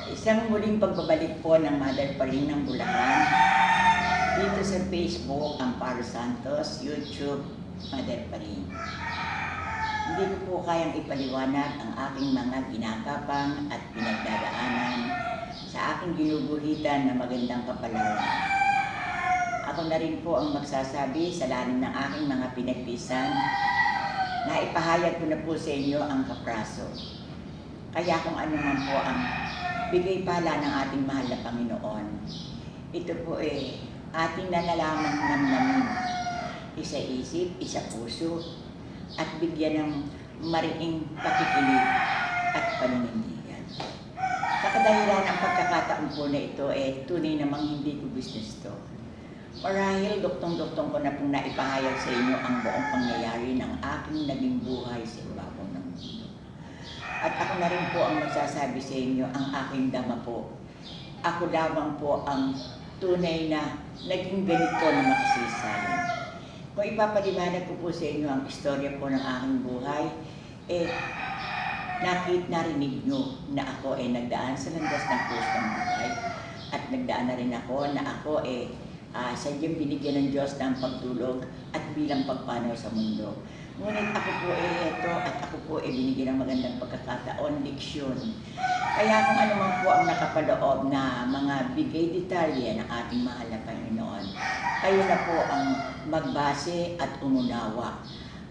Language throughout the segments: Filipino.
Isang muling pagbabalik po ng Mother pa rin ng Bulacan. Dito sa Facebook, Amparo Santos, YouTube, Mother pa rin. Hindi ko po kayang ipaliwanag ang aking mga ginagapang at pinagdadaanan sa aking ginuguhitan na magandang kapalaran. Ako na rin po ang magsasabi sa lalim ng aking mga pinagpisan na ipahayag ko na po sa inyo ang kapraso. Kaya kung ano man po ang bigay pala ng ating mahal na Panginoon, ito po ating nalalamang namnamin, isa isip, isa puso, at bigyan ng mariing pakikinig at paninindigan. Sa kadahilan ng pagkakataon po na ito, tunay namang hindi ko business to. Marahil duktong-duktong ko na pong naipahayag sa inyo ang buong pangyayari ng aking naging buhay sa ibabaw ng mundo. At ako na rin po ang magsasabi sa inyo ang aking dama po. Ako lamang po ang tunay na naging ganito na makasaysayan. Kung ipapaliwanag ko po sa inyo ang istorya po ng aking buhay, narinig nyo na ako nagdaan sa landas ng krus ng buhay at nagdaan na rin ako na ako sadyang binigyan ng Diyos ng pagtulog at bilang pagpanaw sa mundo. Ngunit ako po ito at ako po binigyan ng magandang pagkakataon, leksyon. Kaya kung ano man po ang nakapaloob na mga bigay detalye ng ating mahal na Panginoon, kayo na po ang magbase at umunawa.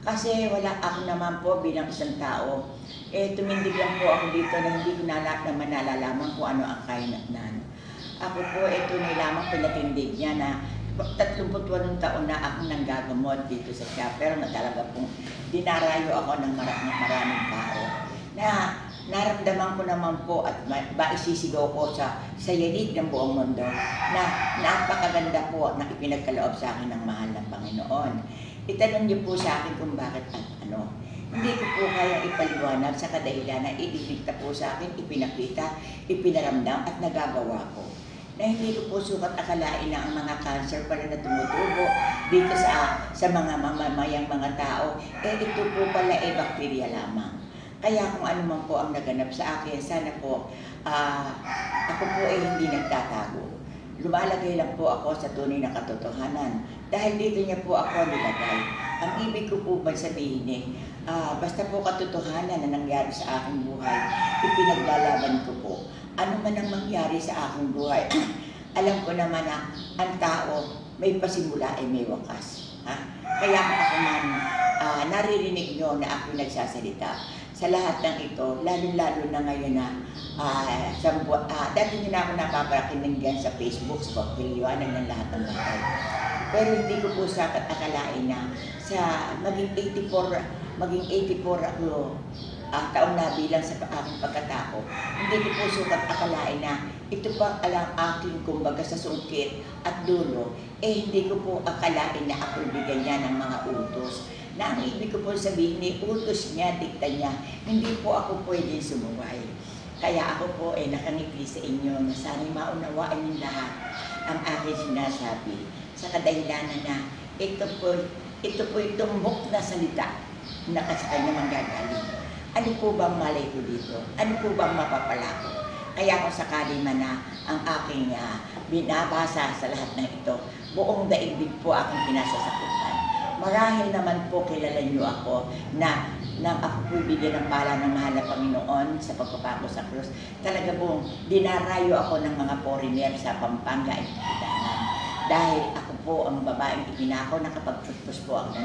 Kasi wala ako naman po bilang isang tao, tumindig lang po ako dito na hindi ko naman nalalaman kung ano ang kainatnan. Ako po tunay lamang pinatindig niya na 38 taon na akong nanggagamot dito sa chapel na talaga pong dinarayo ako ng maraming tao. Na naramdaman ko naman po at maisisigaw ko sa yanig ng buong mundo na napakaganda po na ipinagkaloob sa akin ng mahal ng Panginoon. Itanong niyo po sa akin kung bakit at ano. Hindi ko po kaya ipaliwanag sa kadahilan na ididikta po sa akin, ipinakita, ipinaramdam at nagagawa ko. Na hindi ko po sukat akalain na ang mga cancer pala na tumutubo dito sa mga mamamayang mga tao, ito po pala bakterya lamang. Kaya kung ano man po ang naganap sa akin, sana po ako po hindi nagtatago. Lumalagay lang po ako sa tunay na katotohanan dahil dito niya po ako nilagay. Ang ibig ko po ba sabihin basta po katotohanan na nangyari sa aking buhay, ipinaglalaban ko po. Ano man ang mangyari sa aking buhay, alam ko naman na ang tao may pasimula may wakas. Kaya kung ako man naririnig nyo na ako nagsasalita, sa lahat ng ito, lalo-lalo na ngayon na dati nyo na ako napapakinig sa Facebook, sa pagpiliwanag ng lahat ng bagay. Pero hindi ko po sakat akalain na sa maging 84 ako taon na bilang sa aking pagkatao, hindi ko po sukat akalain na ito pa alang aking kumbaga sa sungkit at dulo, hindi ko po akalain na ako bigyan niya ng mga utos. Na ang ibig ko po sabihin utos niya, dikta niya, hindi po ako pwedeng sumuway. Kaya ako po nakangiti sa inyo na sana'y maunawaan niyo lahat ang aking sinasabi sa kadahilanan na ito po tumbok na salita na sa kanya manggagaling. Ano po bang malay ko dito? Ano po bang mapapala ko? Kaya kung sakali man na ang aking binabasa sa lahat ng ito, buong daigdig po aking pinasasakutan. Marahil naman po kilala niyo ako na nang ako po'y bigyan ng pala ng mahal na Panginoon sa pagpapako sa krus. Talaga pong dinarayo ako ng mga foreigner sa Pampanga at Hidangan. Dahil ako po ang babaeng ipinako, nakapagputpos po ako ng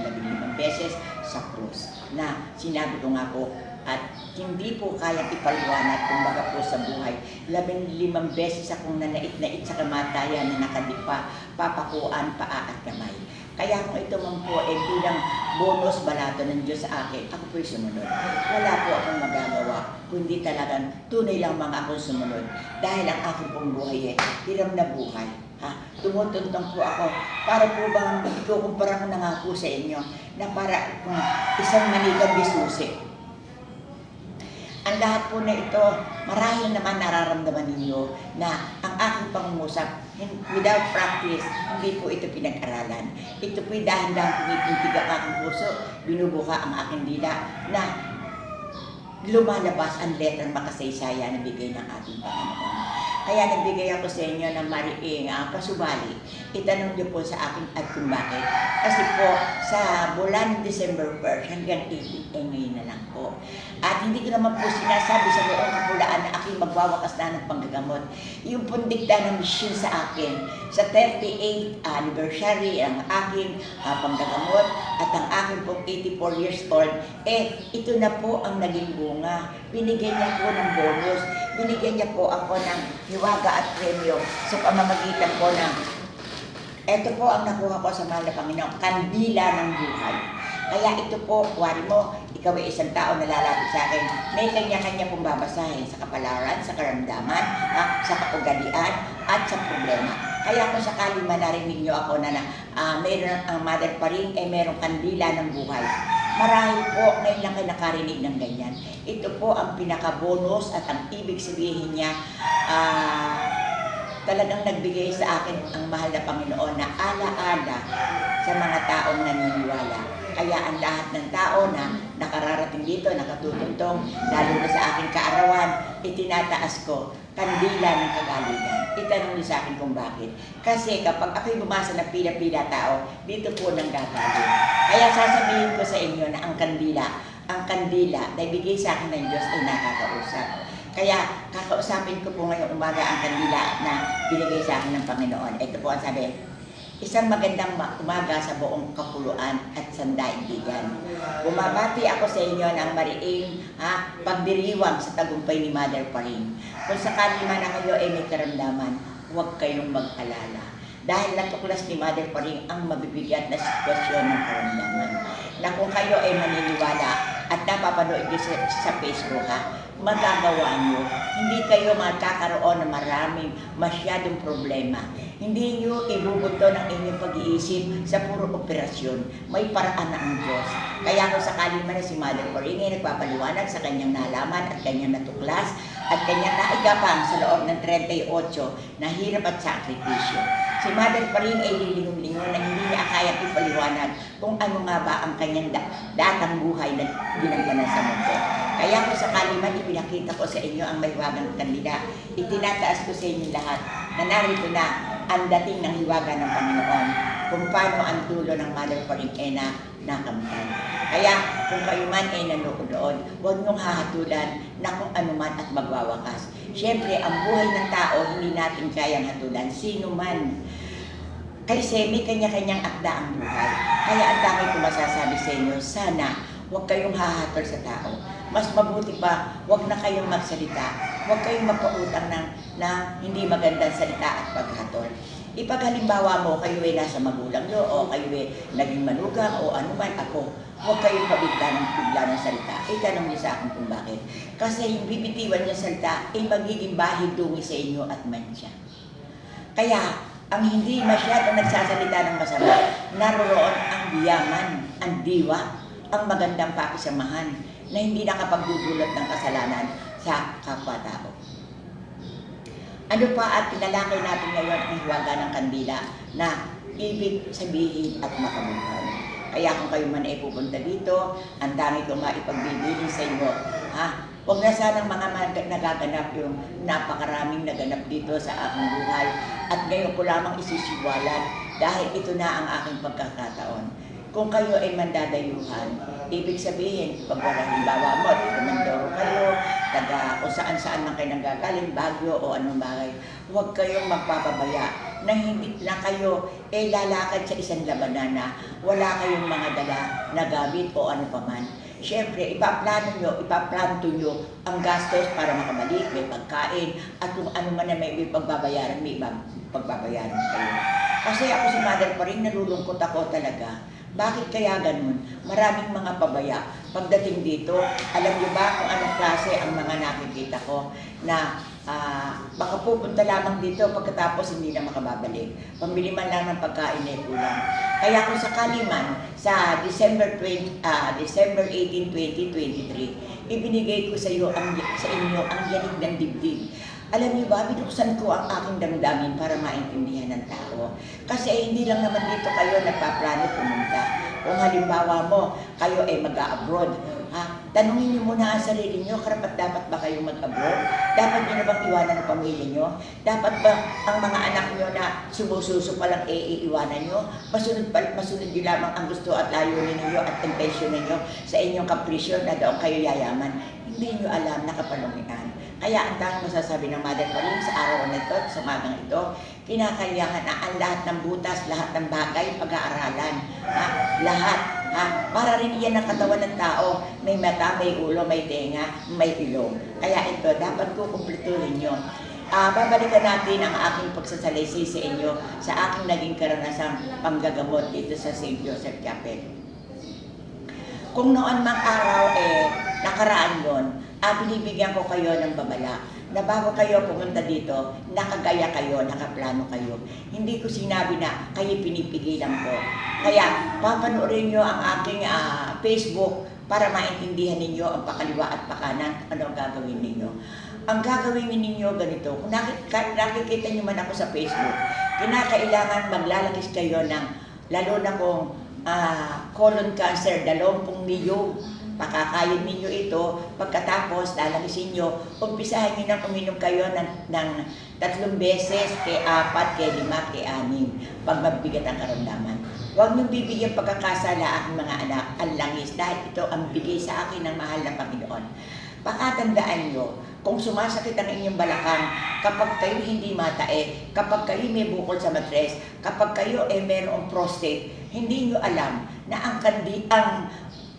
15 beses sa krus. Na sinabi ko nga po, at hindi po kayang ipaliwanag kumbaga po sa buhay. 15 beses akong nanait-nait sa kamatayan na nakadipa, papakuan, paa at kamay. Kaya kung ito man po bilang bonus balato ng Diyos sa akin, ako po'y sumunod. Wala po akong magagawa, kundi talagang tunay lang mga akong sumunod. Dahil ang aking pong buhay hiram na buhay. Tumutuntong po ako. Para po bang ikukumpara ko na nga po sa inyo na para isang manigang bisusi. Ang lahat po na ito, marahil naman nararamdaman ninyo na ang aking pangungusap, without practice, hindi po ito pinag-aralan. Ito po'y dahan-dahan tumitindig ang aking puso, binubuka ang aking dila na lumalabas ang letrang makasaysaya na bigay ng ating Panginoon. Kaya nagbigay ako sa inyo ng mariing pasubali. Itanong niyo po sa akin at kung bakit. Kasi po sa bulan December 1st hanggang 18, ngayon na lang po. At hindi ko naman po sinasabi sa buong kapulaan na aking magwawakas na ng panggagamot. Yung pong dikta ng mission sa akin, sa 38th anniversary ang aking panggagamot at ang aking pong 84 years old, ito na po ang naging bunga. Binigyan niya po ng bonus, binigyan niya po ako ng hiwaga at premyo sa pamamagitan po ng ito po ang nakuha ko sa mahal na Panginoon, kandila ng buhay. Kaya ito po, kuwari mo, ikaw ay isang tao na lalapit sa akin, may kanya-kanya pong babasahin sa kapalaran, sa karamdaman, sa kaugalian, at sa problema. Kaya kung sakali man narinig niyo ako na mayroon ang Mother pa rin, mayroong kandila ng buhay. Marahil po, ngayon lang kayo nakarinig ng ganyan. Ito po ang pinaka-bonus at ang ibig sabihin niya, talagang nagbigay sa akin ang mahal na Panginoon na ala-ala sa mga taong naniniwala. Kaya ang lahat ng tao na nakararating dito, nakatutuntong, lalo na sa aking kaarawan, itinataas ko, kandila ng kagalitan. Itanong niyo sa akin kung bakit. Kasi kapag ako'y bumasa ng pila-pila tao, dito po nang gagaling. Kaya sasabihin ko sa inyo na ang kandila na ibigay sa akin ng Diyos ay nakakausap. Kaya kakausapin ko po ngayong umaga ang kandila na binigay sa akin ng Panginoon. Ito po ang sabi, isang magandang umaga sa buong kapuluan at sandaigdigan. Bumabati ako sa inyo ng mariing pagdiriwang sa tagumpay ni Mother pa rin. Kung sakali man na kayo ay may karamdaman, huwag kayong mag-alala. Dahil natuklas ni Mother pa rin ang mabibigat na sitwasyon ng karamdaman. Na kung kayo ay maniniwala at napapanood nyo sa Facebook magagawa nyo. Hindi kayo magkakaroon ng masyadong problema. Hindi nyo ibubuto ng inyong pag-iisip sa puro operasyon. May paraan na ang Diyos. Kaya kung sakali man na si Mother Corinne ay nagpapaliwanag sa kanyang nalaman at kanyang natuklas at kanyang naigapang sa loob ng 38 na hirap at sakripisyo. Si Mother Corinne ay lilingon-lingon na hindi niya kayang ipaliwanag kung ano nga ba ang kanyang datang buhay na ginagawa sa mundo. Kaya kung sakali man ipinakita ko sa inyo ang mahiwagang kandila, itinataas ko sa inyo lahat na narito na ang dating ng hiwaga ng Panginoon kung paano ang dulo ng Mother Corinne na nakamtan. Kaya kung kayo man ay nanonood, huwag niyong hahatulan na kung ano man at magwawakas. Siyempre, ang buhay ng tao hindi natin kayang hatulan. Sino man. Kasi may kanya-kanyang akda ang buhay. Kaya ang dami ko masasabi sa inyo, sana huwag kayong hahatol sa tao. Mas mabuti pa, huwag na kayong magsalita. Huwag kayong magpautang na hindi magandang salita at paghatol. Ipaghalimbawa mo, kayo ay nasa magulang nyo, o kayo ay naging manugang, o ano man ako. Huwag kayong pabigla ng salita. Itanong niyo sa akin kung bakit. Kasi yung bibitiwan niya salita, ay magiging bahidungi sa inyo at mansya. Kaya, ang hindi masyadong nagsasalita ng masama, naroon ang yaman, ang diwa, ang magandang pakisamahan na hindi nakapagdudulot ng kasalanan sa kapwa-tao. Ano pa at pinalakay natin ngayon ang hiwaga ng kandila na ibig sabihin at makabuhay. Kaya kung kayo man ay pupunta dito, ang dami kong maipagbibilin sa inyo. Huwag na sanang mga nagaganap yung napakaraming naganap dito sa aking buhay. At ngayon ko lamang isisiwalan dahil ito na ang aking pagkakataon. Kung kayo ay mandadayuhan, ibig sabihin, pag halimbawa mo, Mindoro kayo, kung saan-saan man kayo nanggagaling, Baguio o anong bagay, huwag kayong magpapabaya na hindi na kayo lalakad sa isang labanan na wala kayong mga dala na gamit o ano paman. Siyempre, ipaplanto nyo ang gastos para makabalik, may pagkain, at kung ano man na may pagbabayaran, may pagbabayaran kayo. Kasi ako si Mother pa rin, nalulungkot ako talaga. Bakit kaya ganun? Maraming mga pabaya. Pagdating dito, alam niyo ba kung anong klase ang mga nakikita ko na baka pupunta lamang dito pagkatapos hindi na makababalik. Pambili man lang ng pagkain ay kulang. Kaya kung sakali man sa December 18, 2023, ibinigay ko sa inyo ang yanig ng dibdib. Alam niyo ba, binuksan ko ang aking damdamin para maintindihan ng tao. Kasi hindi lang naman dito kayo nagpaplano pumunta. Kung halimbawa mo, kayo ay mag-abroad, Tanungin niyo muna ang sarili niyo, karapat dapat ba kayong mag-abroad? Dapat niyo na bang iwanan ang pamilya niyo? Dapat ba ang mga anak niyo na sumususo pa lang iiwanan niyo? Masunod niyo lamang ang gusto at layunin niyo at intensyon niyo sa inyong kapresyo na doon kayo yayaman. Hindi niyo alam na kapalungian. Kaya ang tanging masasabi ng Mother Pauline sa araw na ito, sa umagang ito, kinakailangan na ang lahat ng butas, lahat ng bagay, pag-aaralan. Lahat. Para rin iyan ang katawan ng tao. May mata, may ulo, may tenga, may ilong. Kaya ito, dapat ko kumpletuhin nyo. Babalikan natin ang aking pagsasalaysay sa inyo sa aking naging karanasang panggagamot dito sa St. Joseph Chapel. Kung noon mang araw, nakaraan yun, binibigyan ko kayo ng babala na bago kayo pumunta dito, nakagaya kayo, nakaplano kayo. Hindi ko sinabi na kayo pinipigilan ko. Kaya papanoorin nyo ang aking Facebook para maintindihan ninyo ang pakaliwa at pakanan ano ang gagawin ninyo. Ang gagawin ninyo ganito, kung nakikita nyo man ako sa Facebook, kinakailangan maglalagis kayo ng, lalo na kung colon cancer, 20 milyon. Pakakain ninyo ito, pagkatapos lalagisin nyo, umpisahan nyo nang uminom kayo ng 3 beses, kay 4, kay 5, kay 6, pag magbigat ang karamdaman. Huwag nyo bibigyan pagkakasala aking mga anak, ang langis, dahil ito ang bigay sa akin ng mahal na Panginoon. Pakatandaan nyo, kung sumasakit ang inyong balakang, kapag kayo hindi matae, kapag kayo may bukol sa matres, kapag kayo mayroong prostate, hindi nyo alam na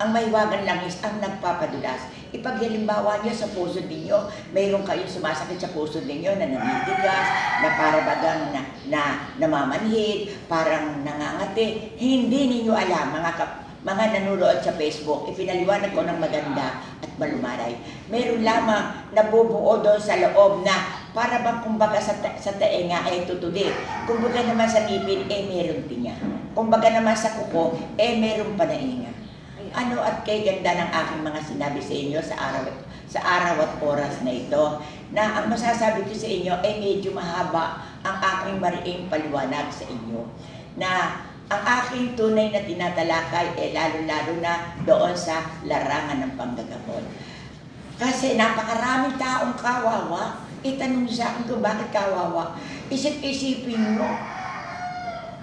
ang mahiwagang langis ang nagpapadulas. Ipaghalimbawa niyo sa puso ninyo, mayroon kayong sumasakit sa puso ninyo na nanitigas, na para bagang na namamanhid, parang nangangati. Hindi ninyo alam, mga nanonood sa Facebook, ipinaliwanag ko ng maganda at malumanay. Mayroon lamang nabubuo doon sa loob na para bang kumbaga sa tainga ay tutuli. Kumbaga naman sa ngipin, meron tinya. Kumbaga naman sa kuko, meron panainga. Ano at kay ganda ng aking mga sinabi sa inyo sa araw at oras na ito, na ang masasabi ko sa inyo ay medyo mahaba ang aking mariing paliwanag sa inyo, na ang aking tunay na tinatalakay lalo-lalo na doon sa larangan ng panggagamot. Kasi napakaraming taong kawawa. Itanong sa akin kung bakit kawawa. Isip-isipin nyo,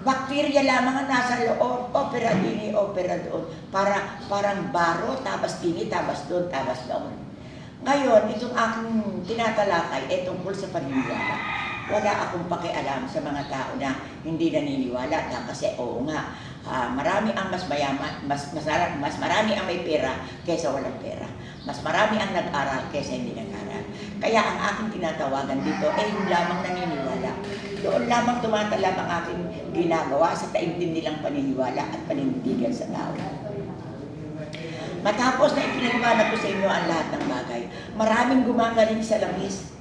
bakterya lamang ang nasa loob, opera dini, opera doon. Parang baro, tabas dini, tabas doon, tabas doon. Ngayon, itong aking tinatalakay ay tungkol sa paniniwala. Wala akong pakialam sa mga tao na hindi naniniwala kasi oo nga, marami ang mas mayaman, mas marami ang may pera kaysa walang pera. Mas marami ang nag-aral kaysa hindi nag-aral. Kaya ang aking tinatawagan dito ay yung lamang naniniwala. Doon lamang tumatalab ang aking ginagawa sa taimtim nilang paniniwala at panindigan sa tao. Matapos na ipinaliwanag ko sa inyo ang lahat ng bagay, maraming gumagaling sa langis.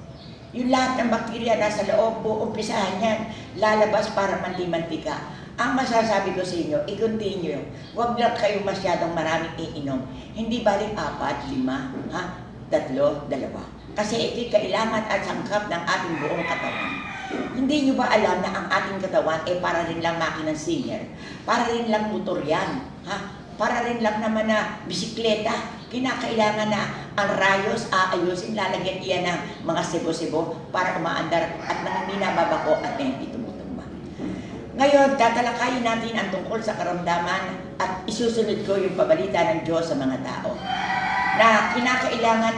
Yung lahat ng bakterya nasa loob, uumpisahan yan, lalabas para manti-mantika. Ang masasabi ko sa inyo, i-continue. Huwag lang kayo masyadong maraming iinom. Hindi balik 4, 5, 3, 2. Kasi ito'y kailangan at sangkap ng ating buong katawan. Hindi nyo ba alam na ang ating katawan ay para rin lang makinang singer? Para rin lang motor yan. Para rin lang naman na bisikleta. Kinakailangan na ang rayos aayusin, lalagyan iyan ng mga sebo-sebo para umaandar at nang hindi nababako at hindi tumutumba. Ngayon, tatalakayin natin ang tungkol sa karamdaman at isusunod ko yung pabalita ng Diyos sa mga tao. Na kinakailangan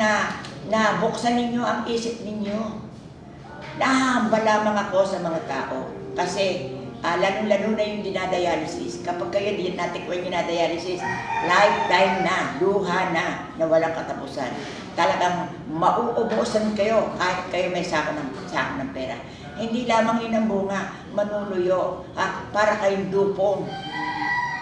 na buksan ninyo ang isip ninyo. Nahahamba lamang ako sa mga tao kasi lalo-lalo na yung dinadialysis. Kapag kayo natikwan yung dinadialysis, lifetime na, luha na walang katapusan. Talagang mauubusan kayo kahit kayo may sako ng pera. Hindi lamang yun ang bunga, manunuyo, para kayong dupong.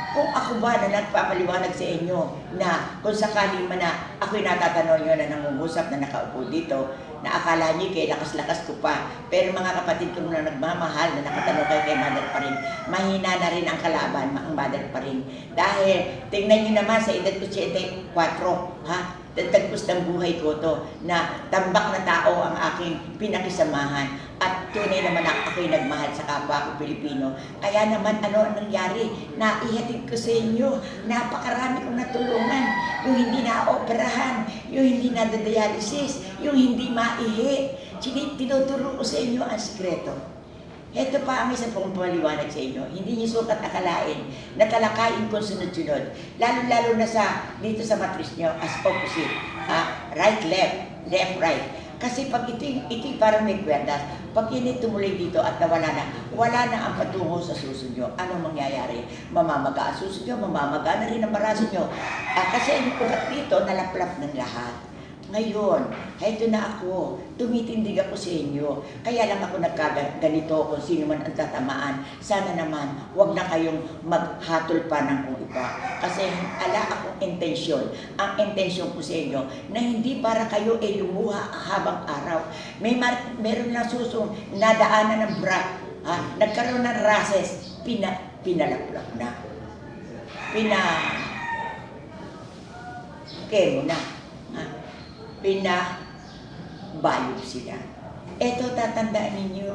Kung ako ba na nagpapaliwanag sa inyo na kung sakali man na ako'y natatanong nyo na nangungusap na nakaupo dito, na akala nyo kay lakas-lakas ko pa, pero mga kapatid ko na nagmamahal na nakatanong kayo kay Mother pa rin, mahina na rin ang kalaban, ang Mother pa rin. Dahil, tingnan nyo naman sa edad ko 84, tagpus ng buhay ko to, na tambak na tao ang aking pinakisamahan, at tunay naman ako'y nagmahal sa kapwa ko Pilipino. Kaya naman ano ang nangyari? Naihatid ko sa inyo. Napakarami kong natulungan. Yung hindi na-operahan, yung hindi na-dialysis, yung hindi maihi. Tinuturo ko sa inyo ang sikreto. Ito pa ang isa pong paliwanag sa inyo. Hindi niyo sukat akalain na talakayin kung sunod-sunod. Lalo-lalo na dito sa matris niyo as opposite. Right, left, left, right. Kasi pag ito'y parang may kwerdas, pag yun tumuloy dito at wala na ang patungo sa suso nyo. Anong mangyayari? Mamamaga ang suso nyo, mamamaga na rin ang baraso nyo. Kasi yung ugat dito, nalaplap ng lahat. Ngayon, eto na ako, tumitindig ako sa inyo. Kaya lang ako nagkaganito kung sino man ang tatamaan. Sana naman, huwag na kayong maghatol pa ng kung iba. Kasi ala akong intensyon. Ang intensyon ko sa inyo, na hindi para kayo ay lumuha habang araw. Meron lang susong nadaanan ng bra. Nagkaroon ng rashes, pinalaplak na. Kemo na. Pinabayog sila. Eto, tatandaan ninyo.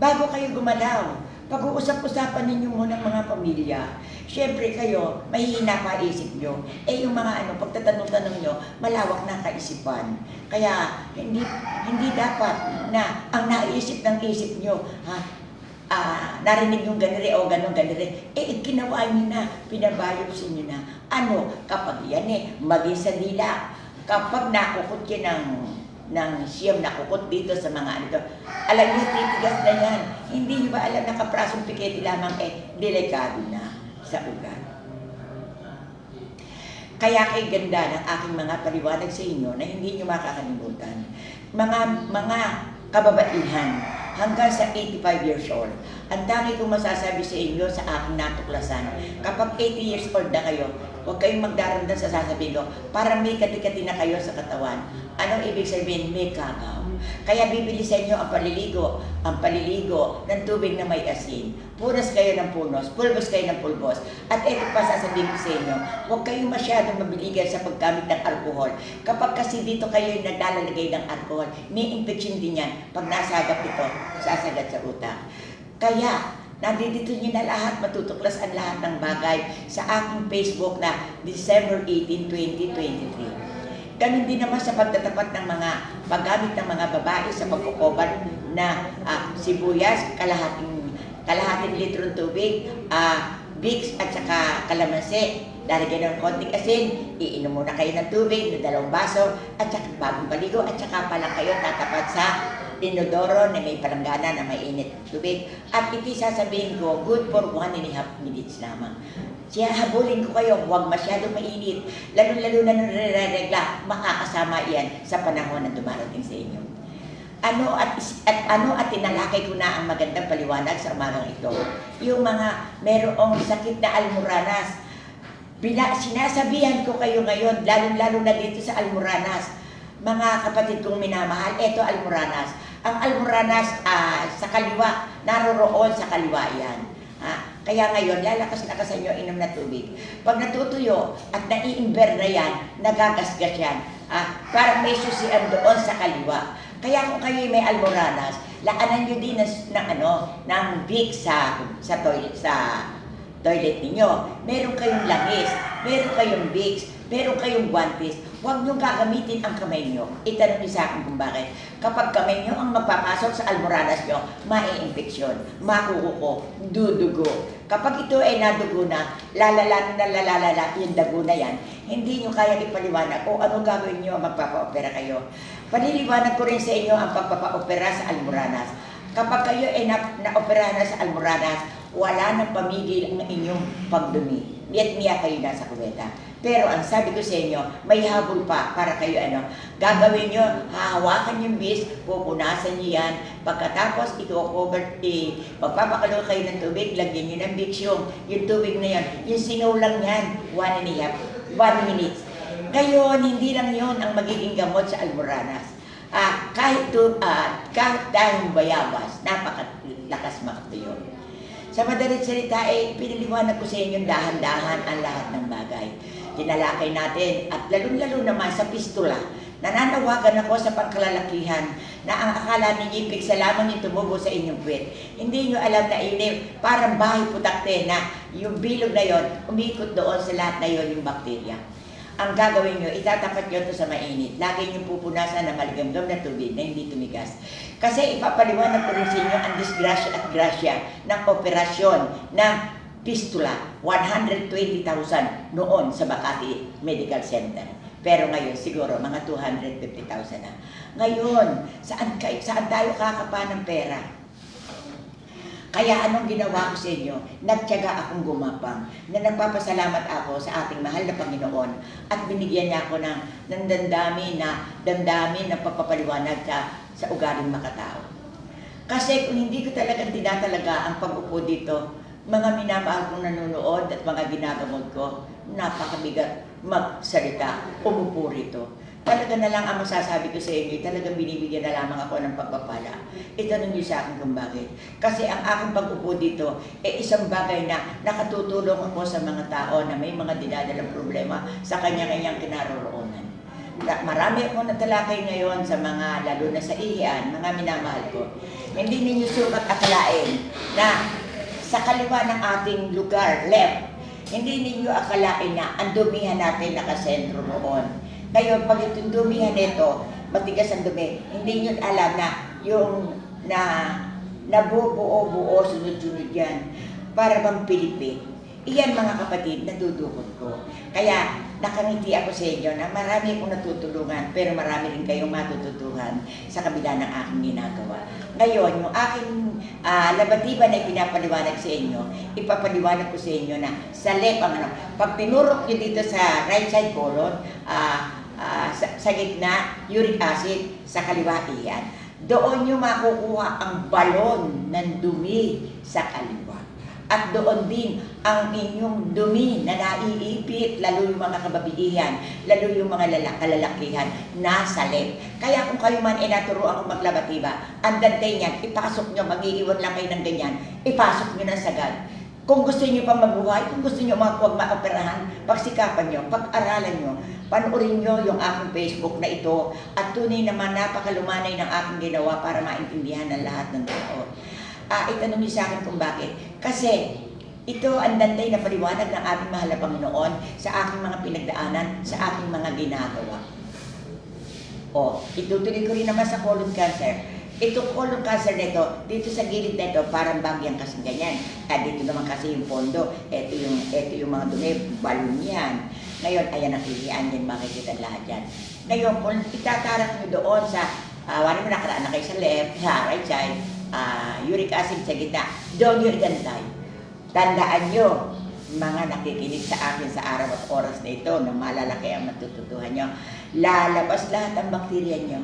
Bago kayo gumalaw, pag-uusap-usapan ninyo muna ng mga pamilya. Siyempre kayo, mahihina pa isip nyo. Yung mga pagtatanong-tanong nyo, malawak na kaisipan. Kaya, hindi dapat na ang naisip ng isip nyo, narinig yung ganire o ganire, ginawa nyo na, pinabayopsin nyo na. Kapag yan maging sa dila, kapag nakukot yan ng siyam nakukot dito sa mga alam niyo, titigas na yan. Hindi niyo ba alam na kaprasong piketi lamang delikado na sa ugat. Kaya kay ganda ng aking mga paliwanag sa inyo na hindi niyo makakalimutan. Mga kababaihan hanggang sa 85 years old, ang dami kong masasabi sa inyo sa aking natuklasan. Kapag 80 years old na kayo, huwag kayong magdaramdam sa sasabihin ko, parang may kati-kati na kayo sa katawan. Anong ibig sabihin? May kagaw. Kaya bibili sa inyo ang paliligo ng tubig na may asin. Punas kayo ng punos, pulbos kayo ng pulbos. At ito pa sasabihin ko sa inyo, huwag kayong masyadong mabiligan sa paggamit ng alkohol. Kapag kasi dito kayo naglalagay ng alkohol, may infection din yan. Pag nasagap ito, sasagat sa utak. Kaya, nandito nyo na lahat, matutuklas ang lahat ng bagay sa aking Facebook na December 18, 2023. Ganun din naman sa pagtatapat ng mga paggamit ng mga babae sa pagkukoban na sibuyas, kalahating litrong tubig, Vicks at saka kalamansi. Lalagyan ng konting asin, iinom muna kayo ng tubig na 2 baso at saka bagong paligo at saka pa lang kayo tatapat sa inodoro na may palanggana na mainit tubig. At iti sasabihin ko, good for 1.5 minutes lamang. Siya habulin ko kayo, huwag masyadong mainit. Lalo-lalo na nung regla, makakasama yan sa panahon na dumarating sa inyo. At tinalakay ko na ang magandang paliwanag sa umagang ito. Yung mga merong sakit na almoranas. Sinasabihan ko kayo ngayon, lalo-lalo na dito sa almoranas. Mga kapatid kong minamahal, eto almoranas. Ang almoranas sa kaliwa, naroroon sa kaliwa yan. Kaya ngayon, lalakas-lakasan nyo inom na tubig. Pag natutuyo at nai-imber na yan, nagagasgas yan. Parang may susian doon sa kaliwa. Kaya kung kayo may almoranas, laanan nyo din ng Vicks sa toilet ninyo. Meron kayong langis, meron kayong Vicks, meron kayong guantes. Huwag nyo gagamitin ang kamay nyo. Itanong niyo sa akin kung bakit. Kapag kamay nyo ang magpapasok sa almoranas nyo, mai-infeksyon, makukuko, dudugo. Kapag ito ay nadugo na, lalala yung dago na yan, hindi nyo kaya ipaliwanag o ano gagawin nyo, magpapa-opera kayo. Paniliwanag ko rin sa inyo ang pagpapa-opera sa almoranas. Kapag kayo ay na-operahan na sa almoranas, wala nang pamigil ang inyong pagdumi. Miyak-miyak kayo nasa kubeta. Pero ang sabi ko sa inyo, may habol pa para kayo gagawin nyo, hahawakan yung bis, pupunasan nyo yan. Pagkatapos, magpapakalo kayo ng tubig, lagyan nyo ng Vicks yung tubig na yan. Yung sinulang yan, 1 minute. Ngayon, hindi lang yun ang magiging gamot sa almoranas. Kahit dahil bayabas, napakalakas makatuyo. Sa madalit salita, pinaliwanag ko sa inyo dahan-dahan ang lahat ng bagay. Tinalakay natin at lalo-lalo naman sa pistula. Nananawagan ako sa pangkalalakihan na ang akala ninyo ipigsa lamang yung tumubo sa inyong puwet. Hindi nyo alam na parang bahay putakte na yung bilog na yon, umikot doon sa lahat na yon yung bakterya. Ang gagawin nyo, itatapat nyo ito sa mainit. Lagi nyo pupunasan ng maligamgam na tubig na hindi tumigas. Kasi ipapaliwanag ko rin sa inyo ang disgrasya at grasya ng operasyon ng fistula, 120,000 noon sa Makati Medical Center. Pero ngayon, siguro, mga 250,000 na. Ngayon, saan tayo kakapa ng pera? Kaya anong ginawa ko sa inyo? Nagtiyaga akong gumapang na nagpapasalamat ako sa ating mahal na Panginoon at binigyan niya ako ng damdamin na pagpapaliwanag sa ugaling makatao. Kasi kung hindi ko talagang tinatalaga ang pag-upo dito, mga minamahal kong nanonood at mga ginagamot ko, napakabigat magsalita, umupo rito. Talaga na lang ang masasabi ko sa inyo, talagang binibigyan na lamang ako ng pagpapala. Itanong niyo sa akin kung bakit. Kasi ang aking pag-upo dito, isang bagay na nakatutulong ako sa mga tao na may mga dinadalang problema sa kanya-kanyang kinaroroonan. Marami akong natalakay ngayon sa mga, lalo na sa ihian, mga minamahal ko. Hindi ninyo sukat akalain na sa kaliwa ng ating lugar, left, hindi ninyo akalain na ang dumihan natin nakasentro noon. Ngayon, pag itong dumihan nito, matigas ang dumi, hindi nyo alam na yung nabubuo-buo, sunod-sunod yan, para bang Pilipin. Iyan mga kapatid, nadudukot ko. Kaya nakangiti ako sa inyo na marami akong natutulungan, pero marami rin kayong matututuhan sa kabila ng aking ginagawa. Ngayon, yung aking labatiba na ipinapaliwanag sa inyo, ipapaliwanag ko sa inyo na sa left ang pag pinurok nyo dito sa right side colon, sa gitna, uric acid, sa kaliwa iyan. Doon nyo makukuha ang balon ng dumi sa kaliwa. At doon din ang inyong dumi na naiipit, lalo yung mga kababaihan, lalo yung mga kalalakihan, nasa left. Kaya kung kayo man naturuan akong maglabatiba, ang dantay niyan, ipasok nyo, mag-iiwan lang kayo ng ganyan, ipasok nyo ng sagad. Kung gusto niyo pang mabuhay, kung gusto niyo huwag maoperahan, pagsikapan niyo, pag-aralan niyo, panoorin niyo yung aking Facebook na ito at tunay naman napakalumanay ng aking ginawa para maintindihan ng lahat ng tao. Itanong niyo sa akin kung bakit. Kasi ito ang dantay na paliwanag ng ating mahal na Panginoon sa aking mga pinagdaanan, sa aking mga ginagawa. Itutuloy ko rin naman sa colon cancer. Itong colon cancer nito, dito sa gilid nito, parang bagyang kasi ganyan. Dito naman kasi yung pondo, ito yung mga dumi, balon yan. Ngayon, ayan ang hilihan yan, makikita lahat yan. Ngayon, kung itatarak nyo doon sa, wala mo nakaraan na kayo sa left, sa right side, uric acid sa gitna, doon yung igantay. Tandaan nyo, mga nakikinig sa akin sa araw at oras na ito, na malalaki ang matututuhan nyo, lalabas lahat ang bakterya nyo.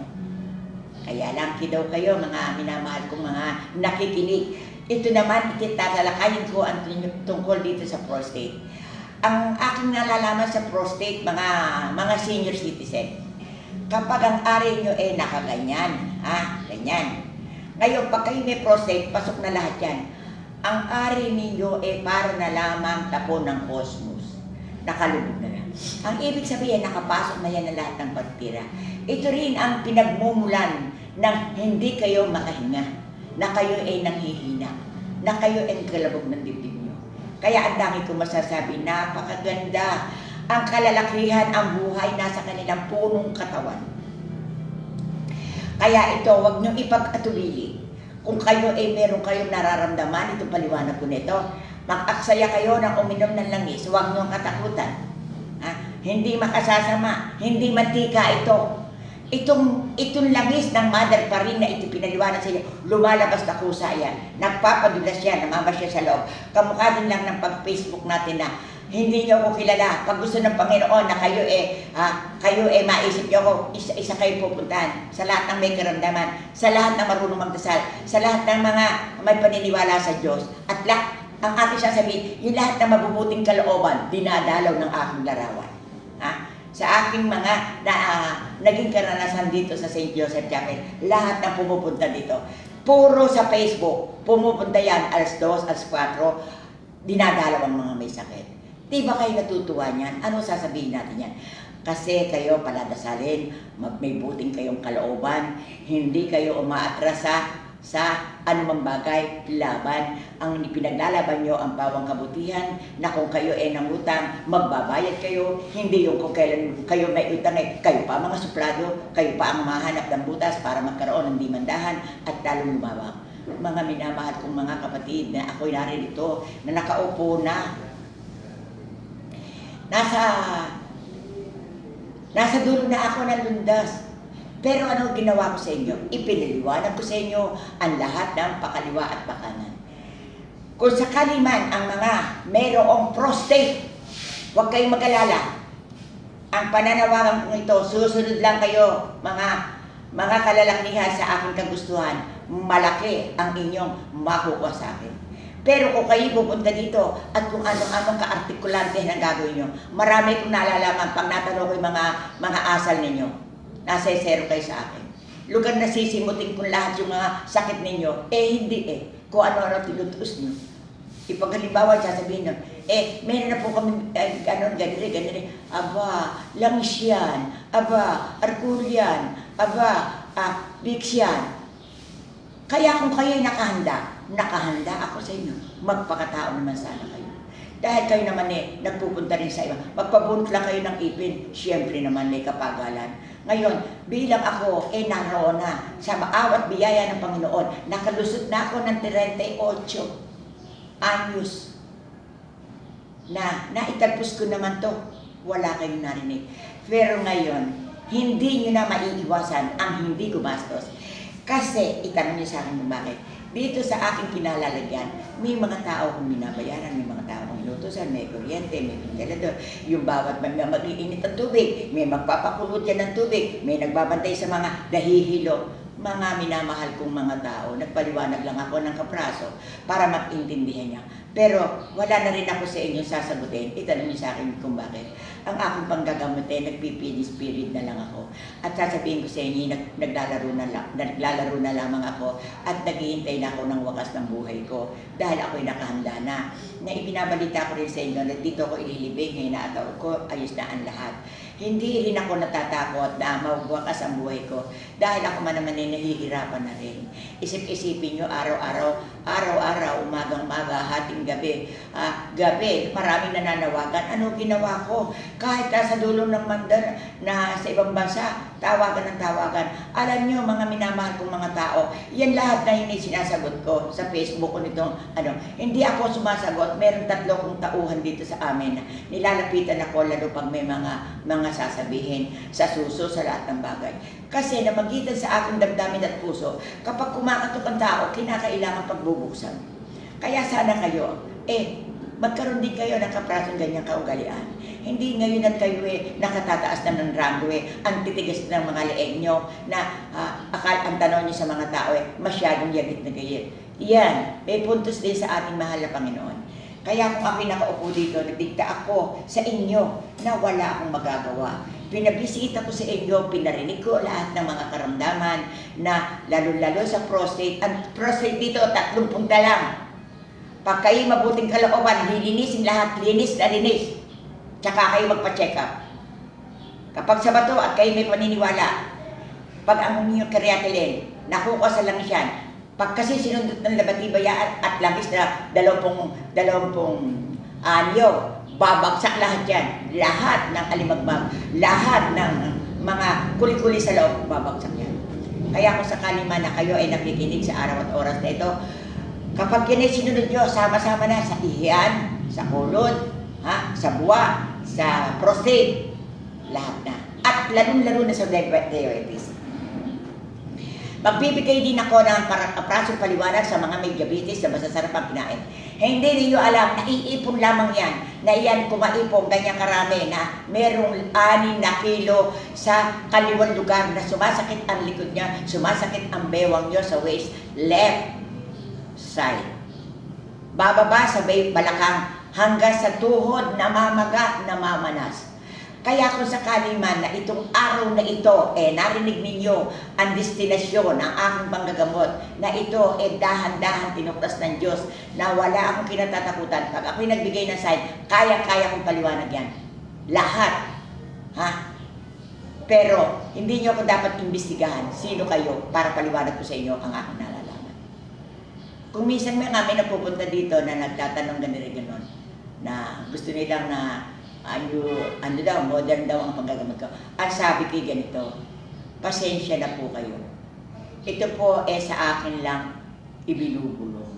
Kaya lang daw kayo, mga minamahal kong mga nakikinig. Ito naman, itatalakayin ko ang tungkol dito sa prostate. Ang aking nalalaman sa prostate, mga senior citizen, kapag ang ari nyo nakaganyan, ganyan. Ngayon, pag kayo may prostate, pasok na lahat yan. Ang ari ninyo para na lamang tapo ng cosmos. Nakalubog na lang. Ang ibig sabihin, nakapasok na yan na lahat ng bakterya. Ito rin ang pinagmumulan ng hindi kayo makahinga, na kayo ay nanghihina, na kayo ay kalabog ng dibdib nyo. Kaya ang dami ko masasabi, napakaganda. Ang kalalakihan, ang buhay, nasa kanilang punong katawan. Kaya ito, huwag nyo ipag-atubili. Kung kayo ay meron kayong nararamdaman, itong paliwanag ko nito, mag-aksaya kayo ng uminom ng langis, huwag nyo katakutan. Hindi makasasama, hindi mantika ito. Itong langis ng mother pa rin na ito pinaliwanag sa inyo, lumalabas na kusa yan, nagpapadulas yan, namamasya sa loob. Kamukha din lang ng pag-Facebook natin na hindi nyo ako kilala. Pag gusto ng Panginoon na kayo maisip nyo ako, isa kayo pupuntahan sa lahat ng may karamdaman, sa lahat ng marunong magdasal, sa lahat ng mga may paniniwala sa Diyos. At ang aking sasabihin, yung lahat ng mabubuting kalooban, dinadalaw ng aking larawan. Sa aking mga naging karanasan dito sa St. Joseph Chapel, lahat ng pumupunta dito, puro sa Facebook, pumupunta yan, alas 2, alas 4, dinadalaw ang mga may sakit. Di ba kayo natutuwa niyan? Ano sasabihin natin yan? Kasi kayo paladasalin, may buting kayong kalooban, hindi kayo umaatrasa sa anumang bagay, laban. Ang pinaglalaban nyo ang pawang kabutihan na kung kayo ay nangutang, magbabayad kayo. Hindi yung kung kailan kayo may utang kayo pa mga suplado, kayo pa ang mahanap ng butas para magkaroon ng dimandahan at lalong lumawak. Mga minamahal kong mga kapatid na ako'y naririto na nakaupo na. Nasa dulo na ako ng lundas. Pero ano ginawa ko sa inyo? Ipinaliwanag ko sa inyo ang lahat ng pakaliwa at pakanan. Kung sakali man ang mga mayroong prostate, huwag kayong mag-alala. Ang pananawagan kong ito, susunod lang kayo, mga kalalakihan sa aking kagustuhan. Malaki ang inyong makukuha sa akin. Pero kung kayo pupunta dito at kung anong ka-artikulante na gagawin nyo, marami kong nalalaman pag natanong ko yung mga asal ninyo. Nasa zero kayo sa akin. Lugar na sisimutin kong lahat yung mga sakit ninyo, hindi Kung ano-ano tinutuos nyo. Ipaghalimbawa, sasabihin nyo, meron na po kami, ganire. Aba, langis yan. Aba, arkul yan. Aba, biks yan. Kaya kung kayo'y nakahanda ako sa inyo. Magpakatao naman sana kayo. Dahil kayo naman nagpupunta rin sa iba. Magpabunot lang kayo ng ipin, siyempre naman may kapagalan. Ngayon, bilang ako naroon na sa maawat biyaya ng Panginoon, nakalusot na ako ng 38 anyos na naitagpos ko naman to. Wala kayong narinig. Pero ngayon, hindi nyo na maiiwasan ang hindi gumastos. Kasi, itanong nyo sa akin kung bakit. Dito sa aking pinalalagyan, may mga tao kong binabayaran, may mga tao kong inutusan, may kuryente, may ventilador, yung bawat mag-iinit ng tubig, may magpapakulot yan ng tubig, may nagbabantay sa mga nahihilo. Mga minamahal kong mga tao, nagpaliwanag lang ako ng kapraso para mag-intindihan niya. Pero wala na rin ako sa inyong sasagutin. Itanong niyo sa akin kung bakit. Ang aking panggagamutin, nagpipili spirit na lang ako. At sasabihin ko sa inyo, naglalaro na lamang ako at naghihintay na ako ng wakas ng buhay ko. Dahil ako'y nakahanda na. Na ibinabalita ko rin sa inyo na dito ko ililibing, hinataw ko, ayos na ang lahat. Hindi rin ako natatakot na magwakas ang buhay ko dahil ako man naman nahihirapan na rin. Isip-isipin nyo araw-araw, umagang-maga, hating gabi, maraming nananawagan. Ano ginawa ko? Kahit nasa dulo ng mandar na sa ibang bansa, tawagan ng tawagan. Alam nyo, mga minamahal kong mga tao, yan lahat na yun ay sinasagot ko sa Facebook ko nitong Hindi ako sumasagot. Meron 3 kong tauhan dito sa amin. Nilalapitan ako lalo pag may mga sasabihin sa suso, sa lahat ng bagay. Kasi namagitan sa aking damdamin at puso, kapag kumakatok ang tao, kinakailangan pagbubuksan. Kaya sana kayo, magkaroon din kayo ng kaprasong ganyang kaugalian. Hindi ngayon at kayo nakatataas na ng rango ang titigas ng mga leeg nyo na ang tanong nyo sa mga tao masyadong yagit na gayit. Yan, may puntos din sa ating mahal na Panginoon. Kaya kung ako'y nakaupo dito, nagdikta ako sa inyo na wala akong magagawa. Pinabisita ko sa inyo, pinarinig ko lahat ng mga karamdaman na lalo-lalo sa prostate. Ang prostate dito, 3 punta lang. Pag kayo mabuting kalooban, lilinisin lahat, linis na linis. Tsaka kayo magpa-check up. Kapag sa bato at kayo may paniniwala, pag ang inyong creatinine, nakuha sa langis yan, pag kasi sinundot ng labatibaya at langis na 20 anyo, babagsak lahat yan. Lahat ng alimagbag, lahat ng mga kuli-kuli sa loob, babagsak yan. Kaya kung sakali man na kayo ay nakikinig sa araw at oras na ito, kapag yan ay sinunod nyo, sama-sama na sa ihian, sa kulot, sa buwa, sa prostate, lahat na. At lalo-lalo na sa diabetes. Magbibigay din ako ng prasong paliwanag sa mga may diabetes na masasarap ang kinain. Hindi ninyo alam, naiipon lamang yan, na iyan kumaipon ganyan karami na merong 6 na kilo sa kaliwang lugar na sumasakit ang likod niya, sumasakit ang bewang niyo sa waist, left side. Bababa sa balakang hanggang sa tuhod, namamaga, namamanas. Kaya kung sakali man na itong araw na ito, narinig ninyo ang destinasyon ng aking panggagamot, na ito dahan-dahan tinuklas ng Diyos, na wala akong kinatatakutan. Pag ako'y nagbigay ng sign, kaya-kaya kong paliwanag yan. Lahat. Pero hindi niyo ako dapat imbestigahan sino kayo para paliwanag ko sa inyo ang aking nalalaman. Kung minsan may kami napupunta dito na nagtatanong ganon na gusto nilang na ano daw, modern daw ang paggagamot ko. Ang sabi ko ganito, pasensya na po kayo. Ito po sa akin lang ibinubulong.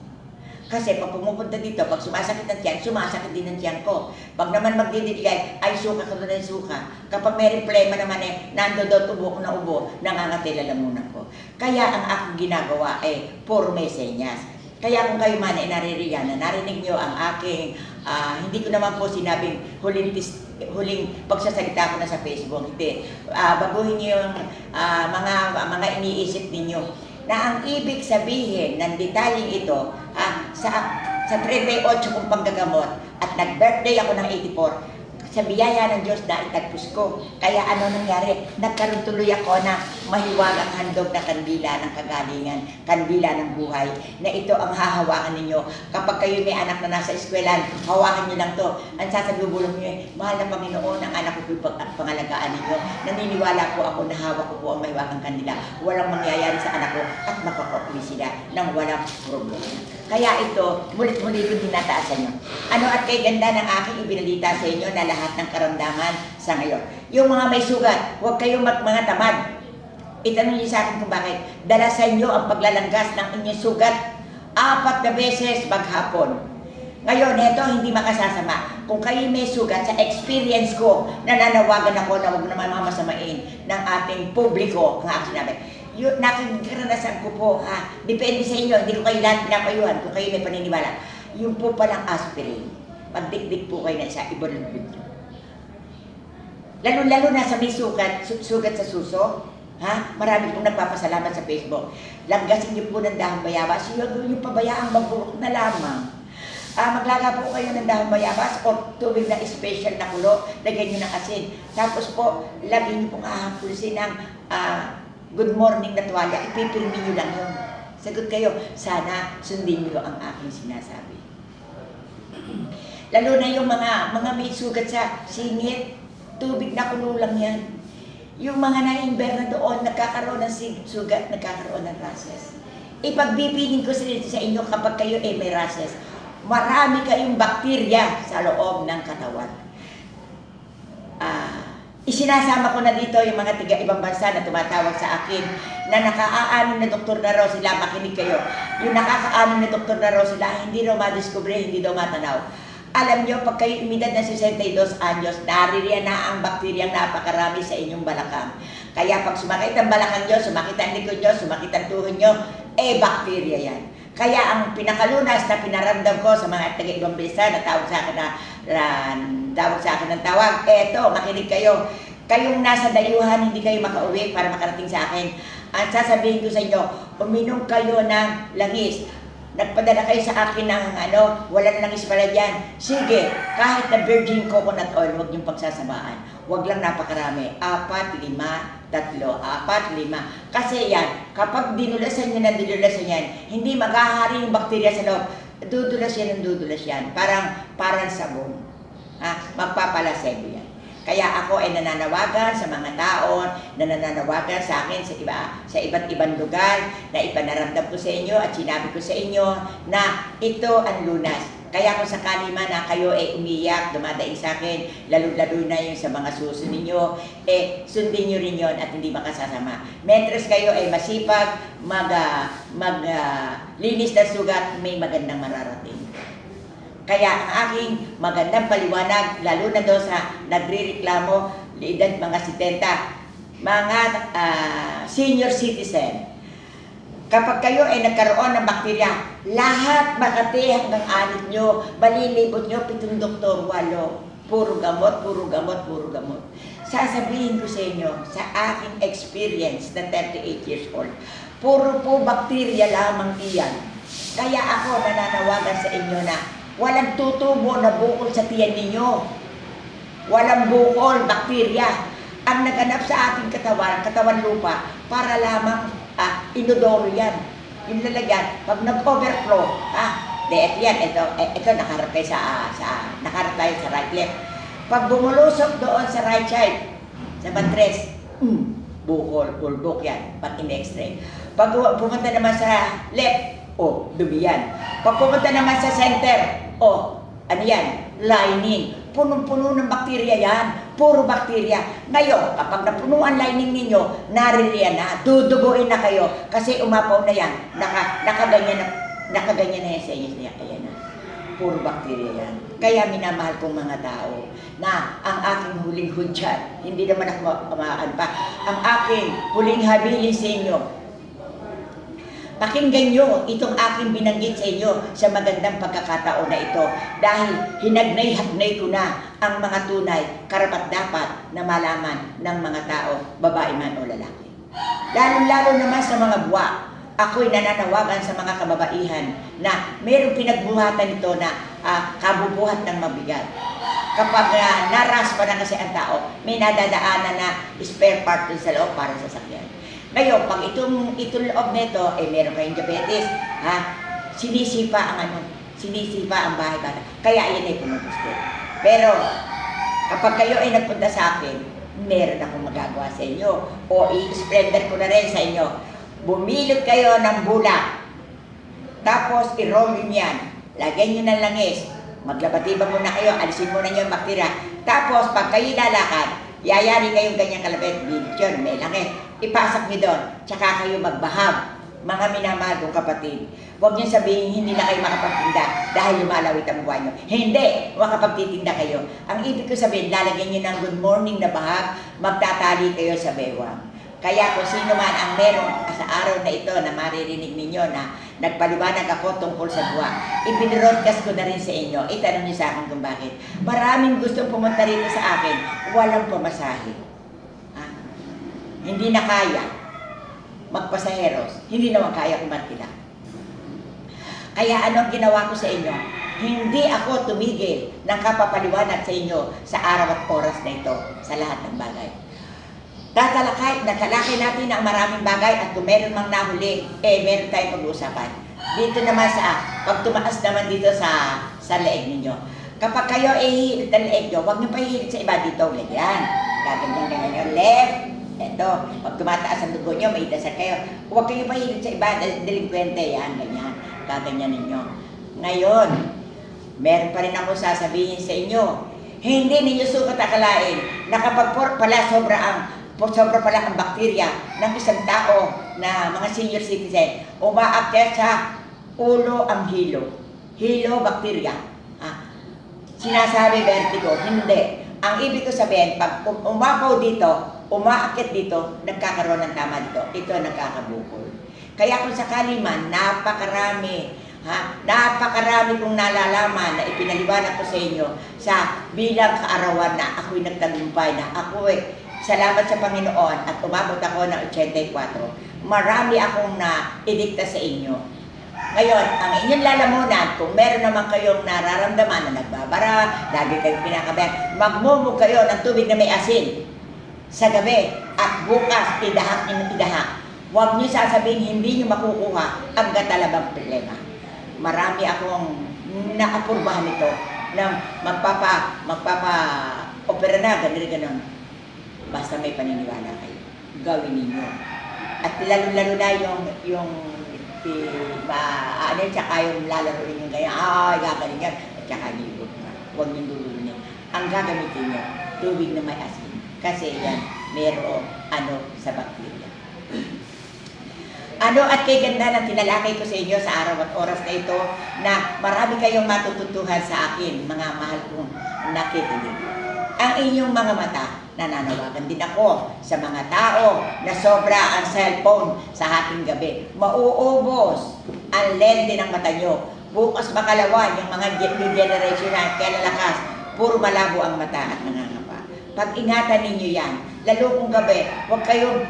Kasi pag pumupunta dito, pag sumasakit ng tiyan, sumasakit din ng tiyan ko. Pag naman magdidiligay, ay suka ka doon ng suka. Kapag may problema naman nando doon, ubo ko na ubo, nangangatay lalamunan ko. Kaya ang aking ginagawa puro may senyas. Kaya kung kayo man naririyan na narinig nyo ang aking, hindi ko naman po sinabing huling pagsasalita ko na sa Facebook. Hindi. Baguhin nyo yung mga iniisip ninyo na ang ibig sabihin ng detalyeng ito sa 38 kong panggagamot at nag-birthday ako ng 84, sa biyaya ng Diyos na itagpus ko. Kaya ano nangyari? Nagkaroon tuloy ako na mahiwagang handog na kandila ng kagalingan, kandila ng buhay, na ito ang hahawakan ninyo. Kapag kayo may anak na nasa eskwelahan, hawakan nyo lang to. Ang sasabulong nyo mahal na Panginoon, ang anak ko po pangalagaan ninyo. Naniniwala po ako na hawak ko po ang mahiwagang kandila. Walang mangyayari sa anak ko at makakauwi sila ng walang problema. Kaya ito, mulit-muli ko dinataasan nyo. Ano at kay ganda ng aking ibinalita sa inyo na lahat ng karamdaman sa ngayon. Yung mga may sugat, huwag kayong mga tamad. Itanong niyo sa akin kung bakit. Dala sa inyo ang paglalanggas ng inyong sugat 4 na beses maghapon. Ngayon, ito hindi makasasama. Kung kayo may sugat, sa experience ko, nananawagan ako na huwag naman mamasamain ng ating publiko, ang aking sinabi. Yung nakikaranasan ko po, depende sa inyo, hindi ko kayo lahat pinapayuhan kung kayo may paniniwala. Yung po palang aspirin, pagdikdik po kayo na isa, ibalubid nyo. Lalo-lalo na sa may sugat sa suso, marami pong nagpapasalamat sa Facebook. Langgasin niyo po ng dahong bayabas, yung pabayaang magburok na lamang. Maglaga po kayo ng dahong bayabas o tubig na special na kulo, lagyan nyo ng asin. Tapos po, lagyan nyo pong ahapulsin ng good morning na tuwalya, ipipirmi nyo lang yun. Sagot kayo, sana sundin nyo ang aking sinasabi. Lalo na yung mga may sugat sa singit, tubig na kulo lang yan. Yung mga na-imber na doon, nagkakaroon ng sugat, nagkakaroon ng rashes. Ipagbibigin ko sa inyo kapag kayo may rashes, marami kayong bakterya sa loob ng katawan. Isinasama ko na dito yung mga tiga-ibang bansa na tumatawag sa akin na nakakaanin na doktor na raw sila, makinig kayo. Yung nakakaanin na doktor na raw sila, hindi raw madiskubre, hindi daw matanaw. Alam nyo, pag kayo umidad na 62 anyos, naririyan na ang bakteryang napakarami sa inyong balakang. Kaya pag sumakit ang balakang nyo, sumakit ang likod nyo, sumakit ang tuhod nyo, bakterya yan. Kaya ang pinakalunas na pinaramdam ko sa mga taga-ibang bansa na tawag sa akin ng tawag, eto, makinig kayo. Kayong nasa dayuhan, hindi kayo makauwi para makarating sa akin. Ang sasabihin ko sa inyo, uminom kayo ng langis. Nagpadala kayo sa akin ng walang langis pala dyan. Sige, kahit na virgin coconut oil, huwag niyong pagsasamaan. Huwag lang napakarami. 4, 5, 3, 4, 5. Kasi yan, kapag dinulasan yan, hindi maghahari yung bakterya sa loob. Dudulas yan. Parang sabon. Magpapalasebo yan. Kaya ako ay nananawagan sa mga tao, nananawagan sa akin sa iba't ibang lugar na ipanaramdam ko sa inyo at sinabi ko sa inyo na ito ang lunas. Kaya kung sakali man na kayo ay umiyak, dumadaing sa akin, lalo-lalo na yung sa mga suso ninyo, sundin nyo rin yun at hindi makasasama. Mentres kayo ay masipag, linis na sugat, may magandang mararating. Kaya ang aking magandang paliwanag, lalo na doon sa nagre-reklamo, edad mga 70, mga senior citizen, kapag kayo ay nagkaroon ng bakterya, lahat Makati hanggang anit nyo, balilibot nyo, 7 doktor, 8, puro gamot. Sasabihin ko sa inyo, sa aking experience na 38 years old, puro po bakterya lamang iyan. Kaya ako nananawagan sa inyo na walang tutubo na bukol sa tiyan ninyo. Walang bukol, bakterya. Ang naganap sa ating katawan lupa, para lamang inodoro yan. Yung lalagyan, pag nag-overflow, ito nakaharap tayo nakaharap tayo sa right left. Pag bumulusok doon sa right side, sa mattress, bukol, uldok yan, pag in-x-ray. Pag pumunta naman sa left, dumi yan. Pag pumunta naman sa center, ano yan? Lining. Punong-puno ng bakterya yan. Puro bakterya. Ngayon, kapag napuno ang lining ninyo, naririyan na, duduguin na kayo. Kasi umapaw na yan. Nakaganyan na yan sa inyo. Ayan na. Puro bakterya yan. Kaya minamahal kong mga tao na ang aking huling hudyat, hindi naman ako ang aking huling habilin sa inyo, pakinggan nyo itong aking binanggit sa inyo sa magandang pagkakataon na ito dahil hinagnay-hagnay ko na ang mga tunay, karapat-dapat na malaman ng mga tao, babae man o lalaki. Lalo-lalo naman sa mga buwa, ako'y nananawagan sa mga kababaihan na mayroong pinagbuhatan ito na kabubuhat ng mabigat. Kapag naras pa na kasi ang tao, may nadadaanan na spare part dun sa loob para sa sakyan. Ngayon, pag itong loob nito, meron kayong diabetes, sinisipa ang bahay bata. Kaya yan ay pumupusto. Pero, kapag kayo ay nagpunta sa akin, meron akong magagawa sa inyo. O i-splendor ko na rin sa inyo. Bumilot kayo ng bulak. Tapos, i-roll yan. Lagyan nyo ng langis. Maglabatiba muna kayo, alisin muna nyo yung bakterya. Tapos, pag kayo lalakad, yayari kayong ganyang kalabit, bilot yun, may langis. Ipasak nyo doon, tsaka kayo magbahag. Mga minamahal kong kapatid, huwag nyo sabihin hindi na kayo makapagtinda dahil lumalawit ang buhay nyo. Hindi, makapagtitinda kayo. Ang ibig ko sabihin, lalagyan nyo ng good morning na bahag, magtatali kayo sa bewang. Kaya kung sino man ang meron sa araw na ito na maririnig ninyo na nagpaliwanag ako tungkol sa buwa, ibinroadcast ko na rin sa inyo. Itanong niyo sa akin kung bakit. Maraming gustong pumunta rito sa akin, walang pamasahe. Hindi na kaya magpasaheros, hindi naman kaya kumartila. Kaya ano ang ginawa ko sa inyo? Hindi ako tumigil ng kapapaliwanag sa inyo sa araw at oras na ito sa lahat ng bagay. Natalakay natin ang maraming bagay at kung meron mang nahuli, meron tayong pag-uusapan. Dito naman pag tumaas naman dito sa leeg ninyo. Kapag kayo hihilit ang leeg nyo, huwag nyo pa hihilit sa iba dito. Yan. Gaganyan left. Ito. Pag tumataas ang dugo nyo, may dasal kayo. Huwag kayo pa hihilit sa iba. Delinquente. Yan. Ganyan. Gaganyan ninyo. Ngayon, meron pa rin ako sasabihin sa inyo. Hindi ninyo sukat akalain na kapag sobra pala ang bakterya ng isang tao na mga senior citizen, umaakyat sa ulo ang hilo. Hilo, bakterya. Sinasabi vertigo, hindi. Ang ibig ko sabihin, pag umapaw dito, umaakyat dito, nagkakaroon ng tama dito. Ito nagkakabukol. Kaya kung sakali man, napakarami kong nalalaman na ipinaliwanag ko sa inyo sa bilang kaarawan na ako'y nagtagumpay na salamat sa Panginoon at umabot ako ng 84. Marami akong na-edikta sa inyo. Ngayon, ang inyong lalamunan, kung meron naman kayong nararamdaman na nagbabara, lagi kayong pinakabayan, magmumog kayo ng tubig na may asin sa gabi at bukas idahak nyo ng idahak. Huwag nyo sasabihin hindi nyo makukuha ang gatalabang problema. Marami akong naapurbahan nito na magpapa-opera na, ganun. Basta may paniniwala kayo. Gawin ninyo. At lalo-lalo na tsaka yung lalaroin yung ganyan, gagaling yan. At tsaka libot na. Huwag niyong dulunin. Ang gagamitin niyo, tubig na may asin. Kasi yan, mayroong sa bakterya. At kay ganda ng tinalakay ko sa inyo sa araw at oras na ito na marami kayong matututuhan sa akin, mga mahal kong nakikinig. Ang inyong mga mata, nananawagan din ako sa mga tao na sobra ang cellphone sa ating gabi. Mauubos ang lente ng mata nyo. Bukas makalawan yung mga new generation na kalalakas, puro malabo ang mata at nangangapa. Pag-ingatan ninyo yan, lalo kung gabi, huwag kayong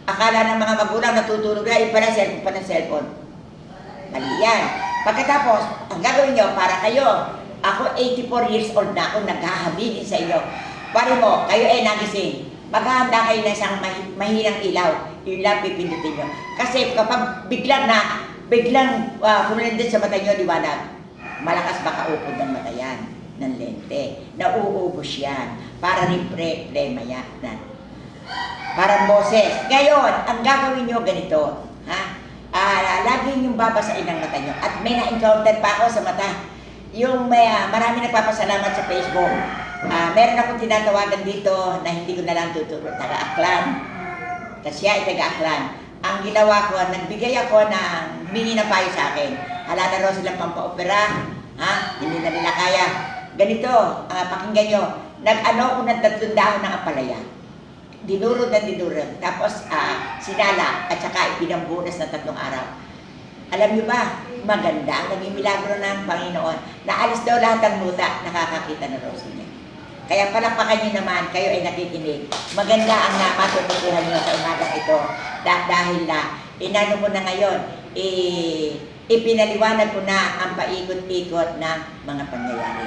akala ng mga magulang natutulog na, cellphone pa ng cellphone. Mali yan. Pagkatapos, ang gagawin nyo para kayo, ako 84 years old na ako, naghahabilin sa inyo. Pare mo, kayo nagising. Maghahanda kayo ng isang mahinang ilaw. Yun lang pipindutin nyo. Kasi kapag biglang kumulindin sa mata nyo, liwanag, malakas baka upod ng mata yan, ng lente. Nauubos yan. Para rin problema yan. Parang boses. Ngayon, ang gagawin nyo ganito, ha? Lagi yung babasain ng mata nyo. At may na-encounter pa ako sa mata. Yung marami nagpapasalamat sa Facebook. Meron akong tinatawagan dito na hindi ko na lang tuturo. Taga-Aklan. Kasi siya ay taga-Aklan. Ang ginawa ko, nagbigay ako ng humingi na payo sa akin. Hala na raw silang pampaopera. Ha? Hindi na nila kaya. Ganito, pakinggan nyo. Nag-ano ko ng 3 dahon ng ampalaya. Dinurog na dinurog. Tapos sinala at saka ipinambunas na 3 araw. Alam niyo ba, maganda, naging milagro ng Panginoon. Naalis daw lahat ng muta, nakakakita na raw siya. Kaya palakpakan niyo naman, kayo ay nakikinig. Maganda ang matututuhan niyo sa umagang ito. Dahil inano mo na ngayon, ipinaliwanag ko na ang paikot-ikot ng mga pangyayari.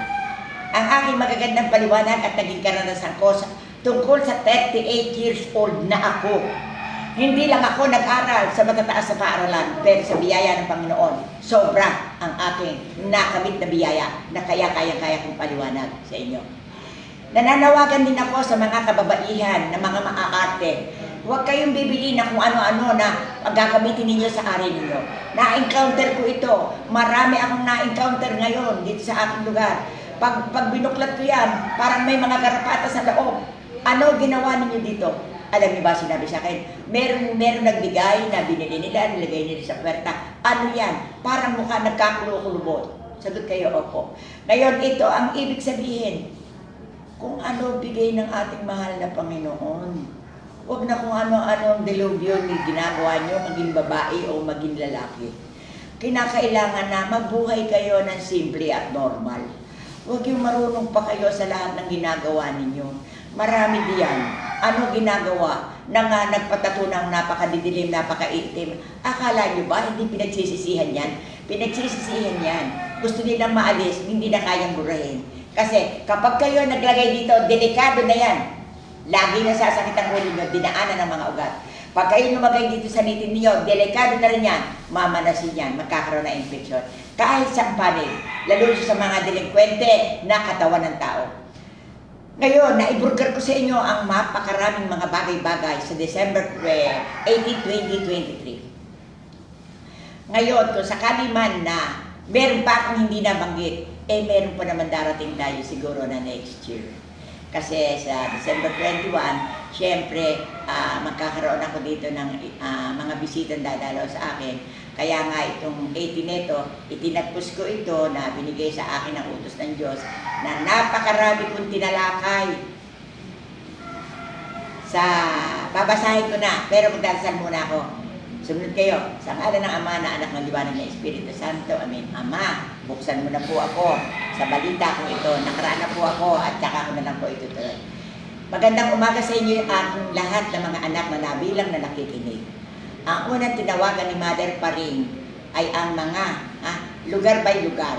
Ang aking magagandang paliwanag at naging karanasan ko tungkol sa 38 years old na ako. Hindi lang ako nag-aral sa matataas na paaralan, pero sa biyaya ng Panginoon, sobra ang aking nakamit na biyaya na kaya-kaya kong paliwanag sa inyo. Nananawagan din ako sa mga kababaihan na mga maaarte. Huwag kayong bibili na kung ano-ano na gagamitin ninyo sa ari ninyo. Na-encounter ko ito. Marami akong na-encounter ngayon dito sa aking lugar. Pag binuklat ko yan, parang may mga garapata sa loob. Ano ginawa ninyo dito? Alam niyo ba, sinabi sa akin, meron nagbigay na binili nila, nilagay nila sa puwerta. Ano yan? Parang mukha nagkakulo-kulubot. Sagot kayo, opo. Ngayon, ito ang ibig sabihin. Kung ano bigay ng ating mahal na Panginoon. Huwag na kung ano-ano ang delubyo ni ginagawa nyo, maging babae o maging lalaki. Kinakailangan na mabuhay kayo ng simple at normal. Huwag yung marunong pa kayo sa lahat ng ginagawa ninyo. Marami diyan. Ano ginagawa? Nagpatato ng napakadidilim, napakaitim. Akala nyo ba hindi pinagsisisihan yan? Pinagsisisihan yan. Gusto nilang maalis, hindi na kayang burahin. Kasi kapag kayo naglagay dito, delikado na yan. Lagi na sasakit ang ulo nyo, dinaanan ng mga ugat. Pag kayo lumagay dito sa nitin niyo, delikado na rin yan, mamanasin yan, magkakaroon ng infection. Kahit sa panig, lalo sa mga delinkwente na katawan ng tao. Ngayon, naiburger ko sa inyo ang mapakaraming mga bagay-bagay sa December 18, 2023. Ngayon, kung sakali man na meron pa akong hindi nabanggit, meron pa naman darating tayo siguro na next year. Kasi sa December 21, syempre, magkakaroon ako dito ng mga bisitang dadalaw sa akin. Kaya nga itong 18 nito, itinagpos ko ito na binigay sa akin ng utos ng Diyos na napakarami kong tinalakay. Babasahin ko na, pero magdasal muna ako. Sumunod kayo, sa ngalan ng Ama, na Anak, ng Liwanag ng Espiritu Santo. Amen. Ama, buksan mo na po ako sa balita ko ito. Nakaraan na po ako at saka ako na lang po ito tuloy. Magandang umaga sa inyo aking lahat ng mga anak na nabilang na nakikinig. Ang unang tinawagan ni Mother Paring ay ang mga lugar by lugar.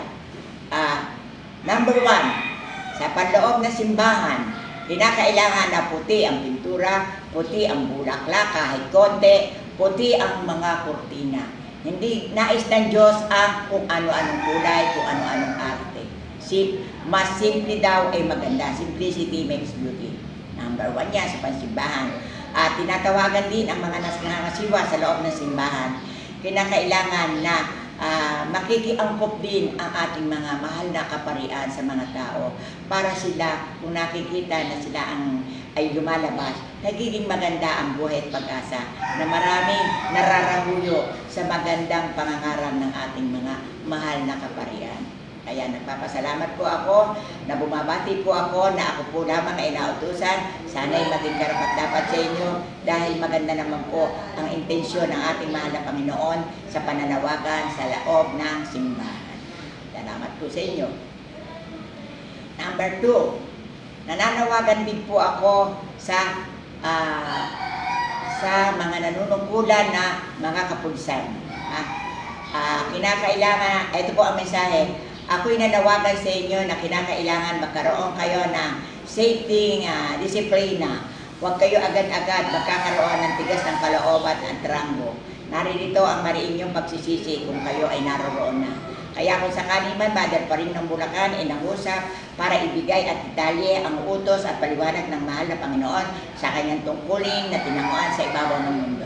Number 1, sa panloob na simbahan, kinakailangan na puti ang pintura, puti ang bulaklak kahit konti, puti ang mga kurtina. Hindi nais ng Diyos ang kung ano-anong kulay, kung ano-anong arte. Mas simple daw ay maganda. Simplicity makes beauty. Number 1 yan sa pansimbahan. At tinatawagan din ang mga nangangasiwa sa loob ng simbahan. Kinakailangan na makikiangkop din ang ating mga mahal na kaparian sa mga tao para sila, kung nakikita na sila ay lumalabas, nagiging maganda ang buhay at pag-asa na maraming nararahuyo sa magandang pangangaral ng ating mga mahal na kaparian. Kaya nagpapasalamat po ako na bumabati po ako na ako po lamang ay nautusan. Sana'y maging karapat-dapat sa inyo dahil maganda naman po ang intensyon ng ating mahal na Panginoon sa pananawagan sa loob ng simbahan. Salamat po sa inyo. Number 2, nananawagan din po ako sa mga nanunungkulan na mga kapulisan. Kinakailangan, ito po ang mensahe. Ako'y nanawagan sa inyo na kinakailangan magkaroon kayo ng safety disiplina. Huwag kayo agad-agad magkakaroon ng tigas ng kalooban at tranggo. Naririto ang mariinyong pagsisisi kung kayo ay naroroon na. Kaya kung sakali man, Mother pa rin ng Bulacan ay nangusap para ibigay at detalye ang utos at paliwanag ng mahal na Panginoon sa kanyang tungkulin na tinanguan sa ibabaw ng mundo.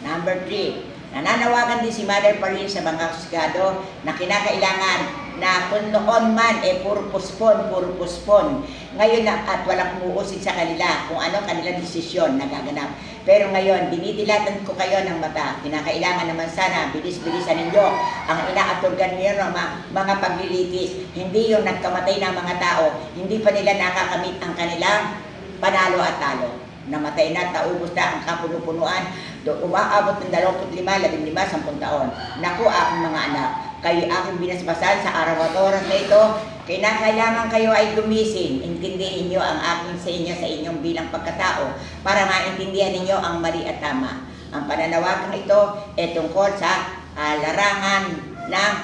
Number 3, nananawagan din si Mother pa rin sa mga husgado na kinakailangan na kung noon man puro puspon. Ngayon na at walang umuusig sa kanila kung ano kanilang desisyon na gaganap. Pero ngayon, dinidilatan ko kayo ng mata. Kinakailangan naman sana, bilis-bilisan ninyo ang inaaturgan niyo ng mga paglilitis. Hindi yung nagkamatay ng mga tao, hindi pa nila nakakamit ang kanilang panalo at talo. Namatay na, taubos na ang kapuno-punuan. Umaabot ng 25, 15, 10 taon. Naku, aking mga anak, kayo aking binasbasan sa araw at oras na ito. Kinakailangan kayo ay gumising. Intindihin niyo ang aking sa inyo sa inyong bilang pagkatao para maintindihan ninyo ang mali at tama. Ang pananawagang ito ay tungkol sa larangan ng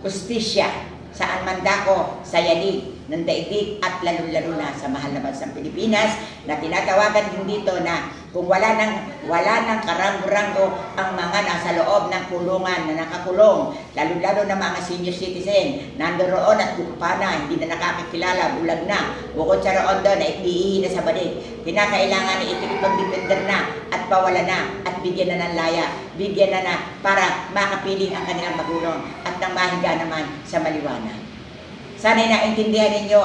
justisya saan man dako sa yanig ng daigdig at lalo-lalo na sa mahal na bansang Pilipinas na tinatawagan din dito na kung wala nang karanggo-ranggo ang mga nasa loob ng kulungan na nakakulong, lalo-lalo na mga senior citizen, nandoon at kupana, hindi na nakakakilala, bulag na, bukod sa roon doon na ipihihi na sa banig, kinakailangan na ito ipag-defender na at pawala na at bigyan na ng laya, bigyan na para makapiling ang kanilang magulang at nang mahiga naman sa maliwanag. Sana'y naintindihan ninyo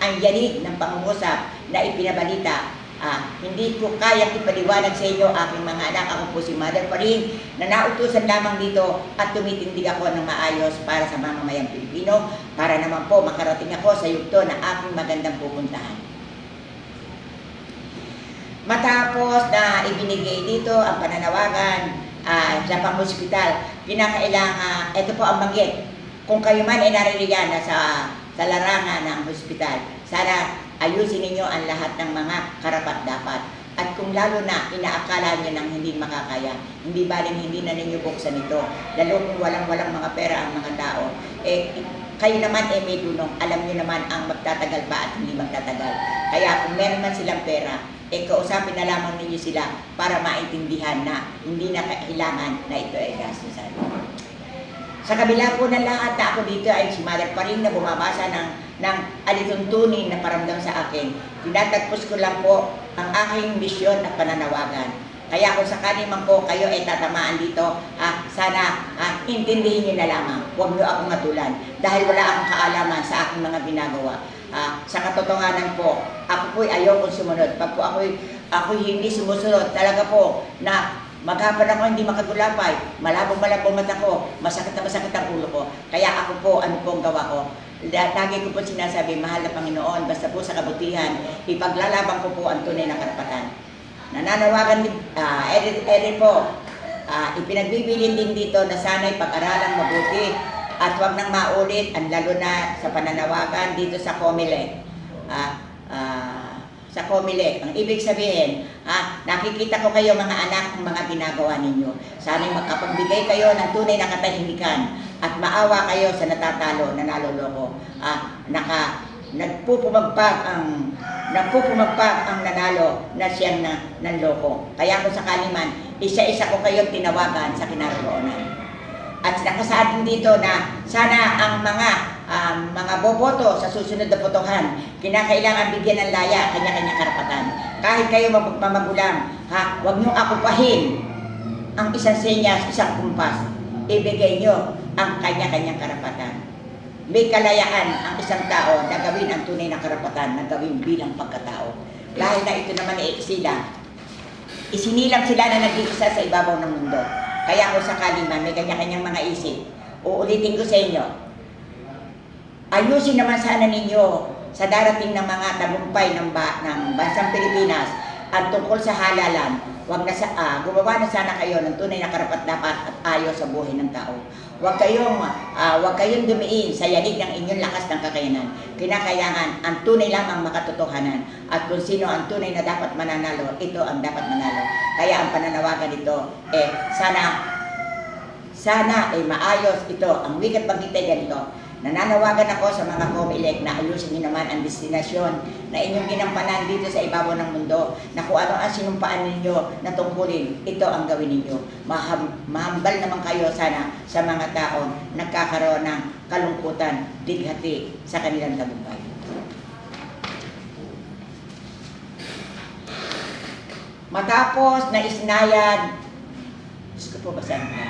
ang yanig ng pangungusap na ipinabalita. Hindi ko kayang ipaliwanag sa inyo, aking mga anak. Ako po si Mother pa rin na nautusan lamang dito at tumitindig ako ng maayos para sa mamamayang Pilipino para naman po makarating ako sa yugto na aking magandang pupuntahan. Matapos na ibinigay dito ang pananawagan sa pang-hospital, kinakailangan, ito po ang banggit. Kung kayo man ay naririyan na sa larangan ng hospital, sana ayusin ninyo ang lahat ng mga karapat-dapat. At kung lalo na inaakala nyo nang hindi makakaya, hindi baling hindi na ninyo buksan ito, lalo kung walang mga pera ang mga tao, kayo naman may dunong, alam nyo naman ang magtatagal ba at hindi magtatagal. Kaya kung meron man silang pera, kausapin na lamang ninyo sila para maintindihan na hindi na kailangan na ito ay gastusan. Sa kabila po ng lahat na ako dito ay si Mother pa rin na bumabasa ng alituntunin na paramdam sa akin. Tinatagpos ko lang po ang aking misyon at pananawagan. Kaya kung sakali man po kayo ay tatamaan dito, sana intindihin nyo na lamang. Huwag nyo akong matulan dahil wala akong kaalaman sa aking mga ginagawa. Sa katotohanan po, ako po'y ayokong sumunod. Pag po ako'y hindi sumusunod, talaga po na maghapon ako hindi makagulapay, malabong-malabong mata ko, masakit ang ulo ko. Kaya ako po, ano po ang gawa ko? Lagi ko po sinasabi, mahal na Panginoon, basta po sa kabutihan, ipaglalaban ko po ang tunay na karapatan. Nananawagan din, po, ipinagbibilin din dito na sana'y pag-aralang mabuti at huwag nang maulit, ang lalo na sa pananawagan dito sa COMELEC. Sa COMELEC. Ang ibig sabihin, nakikita ko kayo mga anak ng mga ginagawa ninyo. Sana'y makapagbigay kayo ng tunay na katahimikan at maawa kayo sa natatalo na naloloko. Nagpupumagpag ang nanalo na siyang nanloko. Kaya kung sakali man, isa-isa ko kayong tinawagan sa kinaroroonan. At nakasaad din dito na sana ang mga boboto sa susunod na botohan, kinakailangan bigyan ng laya kanya-kanya karapatan. Kahit kayo magmamagulang, huwag niyong akupahin ang isang senyas, isang kumpas. Ibigay niyo ang kanya-kanyang karapatan. May kalayaan ang isang tao na gawin ang tunay na karapatan, na gawin bilang pagkatao. Dahil na ito naman ay isinilang sila na nag-iisa sa ibabaw ng mundo. Kaya kung sakali man, may kanya-kanyang mga isip, uulitin ko sa inyo, ayusin naman sana ninyo sa darating ng mga tagumpay ng bansang Pilipinas at tungkol sa halalan. Gumawa na sana kayo ng tunay na karapat-dapat at ayos sa buhay ng tao. Huwag kayong dumiin sa yanig ng inyong lakas ng kakayanan. Kinakailangan ang tunay lamang makatotohanan. At kung sino ang tunay na dapat mananalo, ito ang dapat manalo. Kaya ang pananawagan ito, sana maayos ito. Ang wikat pagkita ganito, Nananawagan ako sa mga COMELEC na ayusin niyo naman ang destinasyon na inyong ginampanan dito sa ibabaw ng mundo, na kung ano ang sinumpaan ninyo na tungkulin, ito ang gawin ninyo. Mahambal naman kayo sana sa mga taong nagkakaroon ng kalungkutan, dighati sa kanilang tagumpay. Matapos na isnayan, Diyos ko po ba saan ko?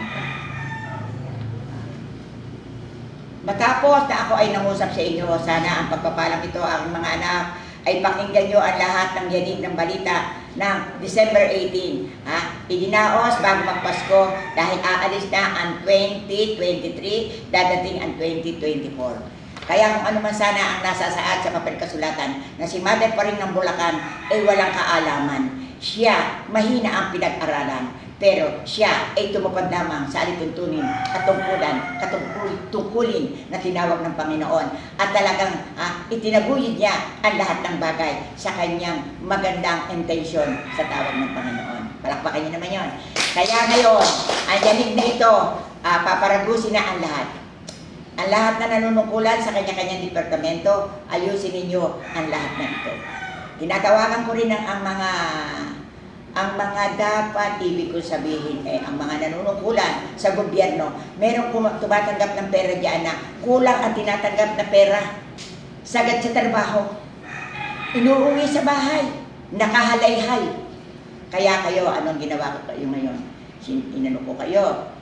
Matapos na ako ay nangusap sa inyo, sana ang pagpapalang ito, ang mga anak, ay pakinggan nyo ang lahat ng yanig ng balita ng December 18. Idinaos bago magpasko dahil aalis na ang 2023, dadating ang 2024. Kaya kung ano man sana ang nasasaad sa papel kasulatan na si Mother pa rin ng Bulacan ay walang kaalaman. Siya, mahina ang pinag-aralan, pero siya ay tumupad lamang sa alituntunin at tungkulin na tinawag ng Panginoon. At talagang itinaguyod niya ang lahat ng bagay sa kanyang magandang intensyon sa tawag ng Panginoon. Palakpakan niyo naman yon. Kaya ngayon, ang yanig na ito, paparagusin na ang lahat. Ang lahat na nanunungkulan sa kanya-kanyang departamento, ayusin ninyo ang lahat na ito. Tinatawagan ko rin ang mga dapat, ibig ko sabihin, ang mga nanunungkulan sa gobyerno, merong tumatanggap ng pera diyan na kulang ang tinatanggap na pera. Sagad sa trabaho, inuuwi sa bahay, nakahalayhay. Kaya kayo, anong ginawa ko kayo ngayon? Inano ko kayo,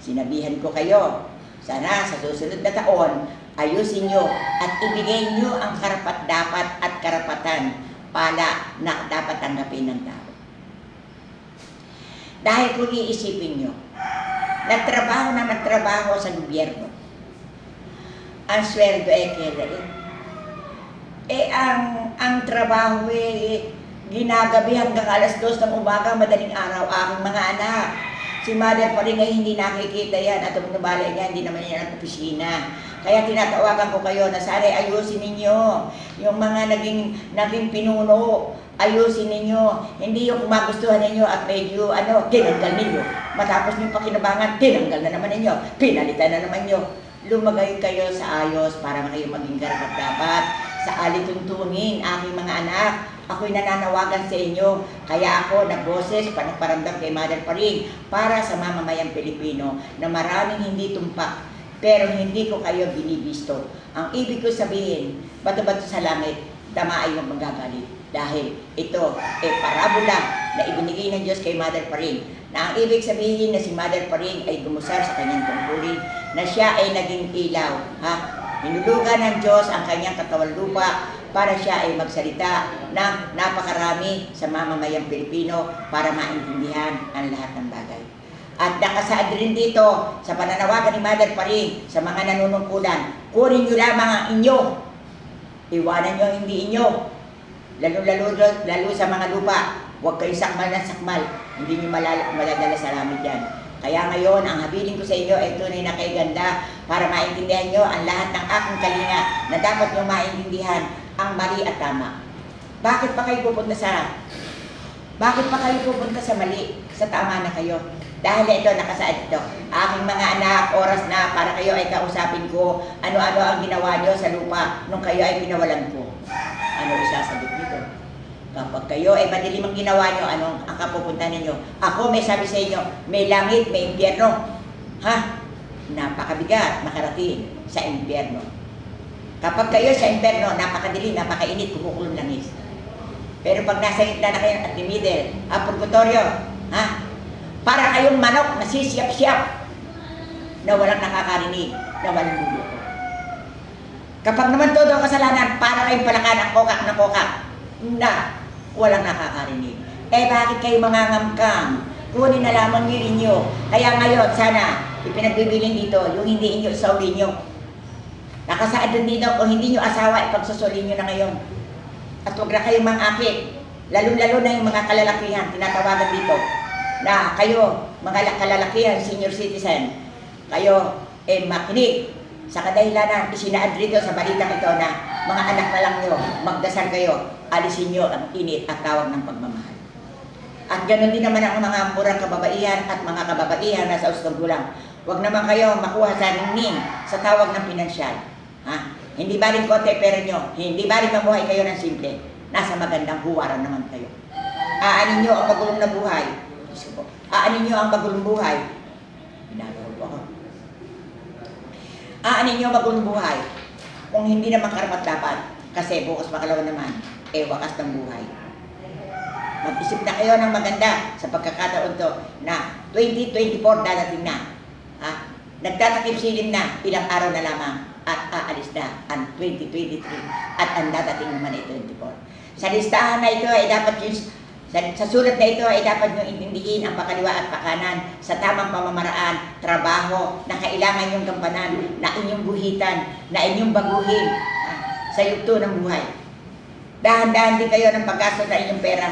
sinabihan ko kayo, sana sa susunod na taon, ayusin nyo at ibigay nyo ang karapat-dapat at karapatan pala na dapat tanggapin ng tao. Dahil kung iisipin nyo, nagtrabaho sa gobyerno, ang sweldo ay kailan. Ang trabaho ginagabi hanggang alas 2 ng umaga, madaling araw, aking mga anak. Si Mother pa rin ay hindi nakikita yan at nabala niya, hindi naman yan ang opisina. Kaya tinatawagan ko kayo na sana ayusin ninyo yung mga naging pinuno. Ayusin ninyo, hindi yung magustuhan ninyo at medyo tinanggal ninyo. Matapos yung pakinabangan, tinanggal na naman ninyo, pinalitan na naman nyo. Lumagay kayo sa ayos para kayo maging karapat-dapat sa alituntunin, aking mga anak. Ako'y nananawagan sa inyo, kaya ako nagboses, nagparamdam kay Mother pa rin para sa mamamayang Pilipino na maraming hindi tumpak, pero hindi ko kayo binibisto. Ang ibig ko sabihin, bato-bato sa langit, tama ay magagalit. Dahil ito parabola na ibinigay ng Diyos kay Mother pa rin, na ang ibig sabihin na si Mother pa rin ay gumusar sa kanyang tungkulin, na siya ay naging ilaw. Hinulugan ng Diyos ang kanyang katawan lupa para siya ay magsalita ng napakarami sa mamamayang Pilipino para maintindihan ang lahat ng bagay. At nakasaad rin dito sa pananawagan ni Mother pa rin sa mga nanunungkulan, kunin nyo lamang ang inyo, iwanan nyo ang hindi inyo. Lalo sa mga lupa, huwag kayong sakmal ng sakmal, hindi nyo maladala sa langit yan. Kaya ngayon, ang habilin ko sa inyo ay tunay na kay ganda para maintindihan nyo ang lahat ng aking kalinga na dapat nyo maintindihan ang mali at tama. Bakit pa kayo pupunta sa mali? Sa tama na kayo. Dahil ito, nakasaad ito. Aking mga anak, oras na para kayo ay kausapin ko ano-ano ang ginawa nyo sa lupa nung kayo ay pinawalan ko. Ano isasagot dito? Kapag kayo ay madilim ang ginawa nyo, anong ang kapupunta ninyo? Ako may sabi sa inyo, may langit, may impyerno. Napakabigat makarating sa impyerno. Kapag kayo sa impyerno, napakadilim, napakainit, kumukulong langis. Pero pag nasa gitna na kayo at the middle, purgatorio, para kayong manok na sisiyap-siyap na walang nakakarinig, na walang luluko. Kapag naman todo ang kasalanan, para kayong palakan ang kokak na kokak na walang nakakarinig. Bakit kayo mangangamkam? Kunin na lamang yung inyo. Kaya ngayon, sana, ipinagbibilin dito, yung hindi inyo, isauli nyo. Nakasaad din dito, kung hindi nyo asawa, ipagsusuli nyo na ngayon. At huwag na kayong mangakit. Lalo-lalo na yung mga kalalakihan, tinatawagan dito, na kayo, mga kalalakihan, senior citizen, kayo, makinig sa kadahilanan, isinaad rito sa balitang ito na mga anak na lang nyo, magdasal kayo, alisin nyo ang init at tawag ng pagmamahal. At ganoon din naman ang mga murang kababaihan at mga kababaihan na sa ustong gulang. Huwag naman kayo makuha sa ningning sa tawag ng pinansyal. Ha? Hindi baling konti pera nyo, hindi baling mabuhay kayo ng simple. Nasa magandang huwaran naman kayo. Aanin nyo ang magulong na buhay. Aanin nyo ang magulong buhay. Binagawa po ako. Aanin nyo ang magulong buhay. Kung hindi naman karapat dapat, kasi bukas makalawa naman, wakas ng buhay. Mag-isip na kayo ng maganda sa pagkakataon to na 2024 dadating na. Ha? Nagtatakip silim na ilang araw na lamang at aalis na ang 2023 at ang dadating naman ay 2024. Sa listahan na ito ay dapat yung, sa sulat na ito ay dapat nyo intindihin ang pakaliwa at pakanan sa tamang pamamaraan, trabaho na kailangan yung gampanan, na inyong buhitan, na inyong baguhin sa yugto ng buhay. Dahan-dahan din kayo ng paggasto na inyong pera.